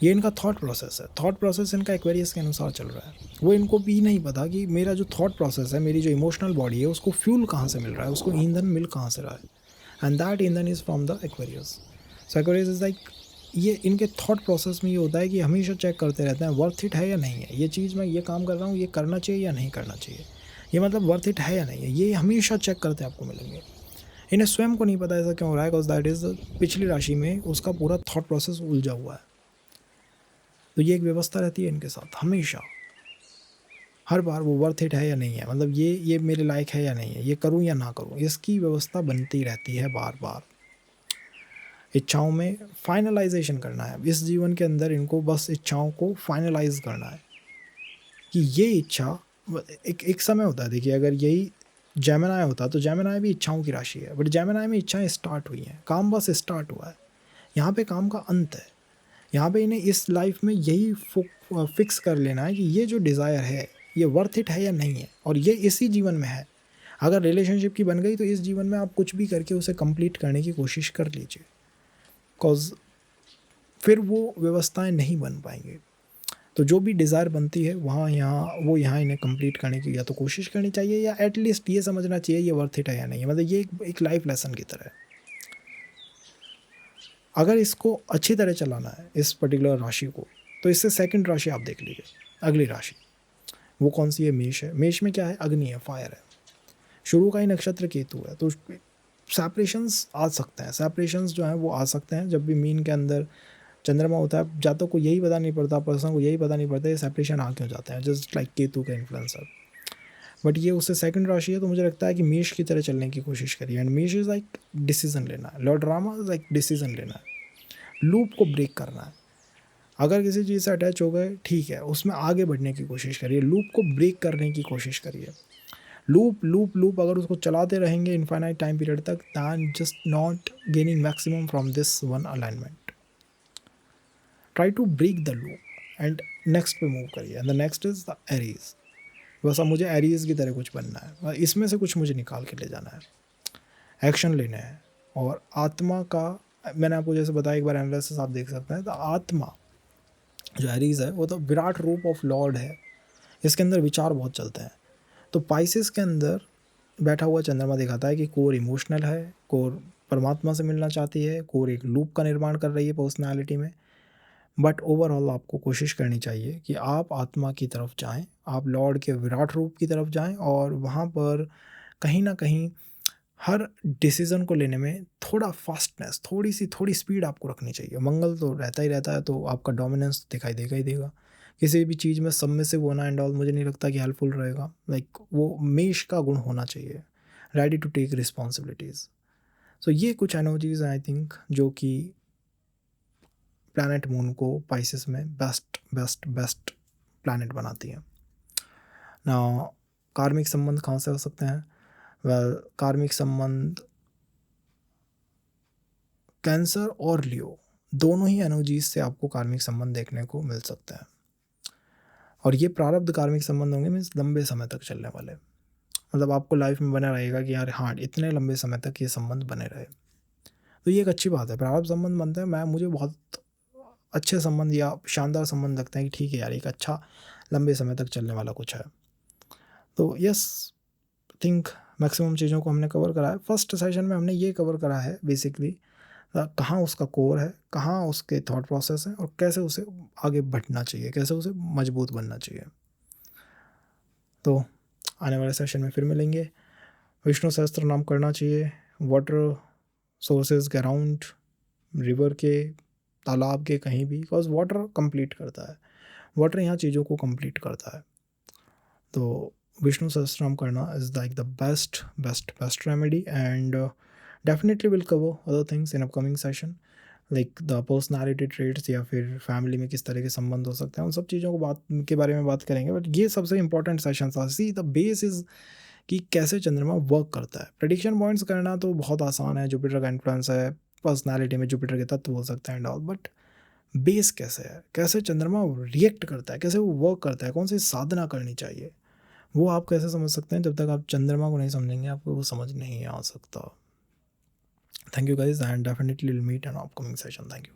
ये इनका थॉट प्रोसेस है। थॉट प्रोसेस इनका एक्वेरियस के अनुसार चल रहा है। वो इनको भी नहीं पता कि मेरा जो थॉट प्रोसेस है, मेरी जो इमोशनल बॉडी है, उसको फ्यूल कहाँ से मिल रहा है, उसको ईंधन मिल कहाँ से रहा है, एंड दैट ईंधन is from the Aquarius. So Aquarius is like, ये इनके थॉट प्रोसेस में ये होता है कि हमेशा चेक करते रहते हैं वर्थ इट है या नहीं है, ये चीज़ मैं ये काम कर रहा हूँ ये करना चाहिए या नहीं करना चाहिए, ये मतलब वर्थ इट है या नहीं है, ये हमेशा चेक करते आपको मिलेंगे। इन्हें स्वयं को नहीं पता ऐसा क्यों हो रहा है, बिकॉज दैट इज़ पिछली राशि में उसका पूरा थॉट प्रोसेस उलझा हुआ है। तो ये एक व्यवस्था रहती है इनके साथ हमेशा, हर बार वो वर्थ इट है या नहीं है, मतलब ये मेरे लायक है या नहीं है, ये करूँ या ना करूँ, इसकी व्यवस्था बनती रहती है बार बार। इच्छाओं में फाइनलाइजेशन करना है इस जीवन के अंदर, इनको बस इच्छाओं को फाइनलाइज करना है कि ये इच्छा, एक समय होता है देखिए, अगर यही जेमिनाई होता तो जेमिनाई भी इच्छाओं की राशि है, बट जेमिनाई में इच्छाएं स्टार्ट हुई हैं, काम बस स्टार्ट हुआ है, यहाँ पे काम का अंत है। यहाँ पे इन्हें इस लाइफ में यही फिक्स कर लेना है कि ये जो डिज़ायर है ये वर्थ इट है या नहीं है, और ये इसी जीवन में है। अगर रिलेशनशिप की बन गई तो इस जीवन में आप कुछ भी करके उसे कंप्लीट करने की कोशिश कर लीजिए, बिकॉज फिर वो व्यवस्थाएं नहीं बन पाएंगी। तो जो भी डिज़ायर बनती है यहाँ इन्हें कंप्लीट करने की या तो कोशिश करनी चाहिए, या एटलीस्ट ये समझना चाहिए ये वर्थ इट है या नहीं है, मतलब ये एक लाइफ लेसन की तरह है। अगर इसको अच्छी तरह चलाना है इस पर्टिकुलर राशि को, तो इससे सेकंड राशि आप देख लीजिए, अगली राशि वो कौन सी है? मेष है। मेष में क्या है? अग्नि है, फायर है, शुरू का ही नक्षत्र केतु है। तो सेपरेशंस आ सकते हैं, सेपरेशंस जो हैं वो आ सकते हैं जब भी मीन के अंदर चंद्रमा होता है। जातक को यही पता नहीं पड़ता, पर्सन को यही पता नहीं पड़ता ये सेपरेशन आ क्यों जाते हैं, जस्ट लाइक केतु का इन्फ्लुएंस है। बट ये उससे सेकंड राशि है, तो मुझे लगता है कि मेष की तरह चलने की कोशिश करिए। एंड मेष इज़ लाइक डिसीजन लेना है, Lord Rama is like decision लेना है, लूप को ब्रेक करना है। अगर किसी चीज़ से अटैच हो गए ठीक है, उसमें आगे बढ़ने की कोशिश करिए, लूप को ब्रेक करने की कोशिश करिए। लूप लूप लूप अगर उसको चलाते रहेंगे इनफाइनाइट टाइम पीरियड तक, then just not gaining maximum from this one alignment. Try to break the loop and next पे मूव करिए। And the next is the Aries. बस अब मुझे एरीज की तरह कुछ बनना है, इसमें से कुछ मुझे निकाल के ले जाना है, एक्शन लेने हैं। और आत्मा का, मैंने आपको जैसे बताया एक बार एनालिसिस आप देख सकते हैं, तो आत्मा जो एरीज है वो तो विराट रूप ऑफ लॉर्ड है, इसके अंदर विचार बहुत चलते हैं। तो पाइसेस के अंदर बैठा हुआ चंद्रमा दिखाता है कि कोर इमोशनल है, कोर परमात्मा से मिलना चाहती है, कोर एक लूप का निर्माण कर रही है पर्सनालिटी में। बट ओवरऑल आपको कोशिश करनी चाहिए कि आप आत्मा की तरफ जाएं, आप लॉर्ड के विराट रूप की तरफ जाएं, और वहाँ पर कहीं ना कहीं हर डिसीज़न को लेने में थोड़ा फास्टनेस, थोड़ी स्पीड आपको रखनी चाहिए। मंगल तो रहता ही रहता है, तो आपका डोमिनेंस दिखाई देगा ही देगा। किसी भी चीज़ में सबमिसिव होना एंड ऑल मुझे नहीं लगता कि हेल्पफुल रहेगा। लाइक वो मेष का गुण होना चाहिए, रेडी टू टेक रिस्पॉन्सिबिलिटीज़। सो ये कुछ एनर्जीज हैं आई थिंक जो कि प्लैनेट मून को पाइसेस में बेस्ट प्लैनेट बनाती हैं ना। कार्मिक संबंध कहाँ से हो सकते हैं? वेल, कार्मिक संबंध कैंसर और लियो दोनों ही एनर्जीज से आपको कार्मिक संबंध देखने को मिल सकते हैं, और ये प्रारब्ध कार्मिक संबंध होंगे, मीन्स लंबे समय तक चलने वाले, मतलब आपको लाइफ में बना रहेगा कि यार हाँ इतने लंबे समय तक ये संबंध बने रहे। तो ये एक अच्छी बात है, प्रारब्ध संबंध बनते हैं, मुझे बहुत अच्छे संबंध या शानदार संबंध लगते हैं कि ठीक है यार एक अच्छा लंबे समय तक चलने वाला कुछ है। तो यस, थिंक मैक्सिमम चीज़ों को हमने कवर करा है। फर्स्ट सेशन में हमने ये कवर करा है बेसिकली कहाँ उसका कोर है, कहाँ उसके थॉट प्रोसेस है और कैसे उसे आगे बढ़ना चाहिए, कैसे उसे मजबूत बनना चाहिए। तो आने वाले सेशन में फिर मिलेंगे। विष्णु सहस्त्र नाम करना चाहिए वाटर सोर्सेज के अराउंड, रिवर के, तालाब के, कहीं भी, बिकॉज वाटर कंप्लीट करता है, वाटर यहाँ चीज़ों को कंप्लीट करता है। तो विष्णु सहस्त्रनाम करना is like the best best best remedy and definitely will cover other things in upcoming session like the personality traits या फिर फैमिली में किस तरह के संबंध हो सकते हैं, उन सब चीज़ों को बात के बारे में बात करेंगे। बट ये सबसे इंपॉर्टेंट सेशन था। सी द बेस इज़ कि कैसे चंद्रमा वर्क करता है। प्रेडिक्शन पॉइंट्स करना तो बहुत आसान है, जुपिटर का इन्फ्लुएंस है, पर्सनालिटी में जुपिटर के तत्व हो सकते हैं एंड ऑल, बट बेस कैसे है, कैसे चंद्रमा रिएक्ट करता है, कैसे वो वर्क करता है, कौन सी साधना करनी चाहिए, वो आप कैसे समझ सकते हैं। जब तक आप चंद्रमा को नहीं समझेंगे आपको वो समझ नहीं आ सकता। Thank you guys and definitely will meet an upcoming session. Thank you.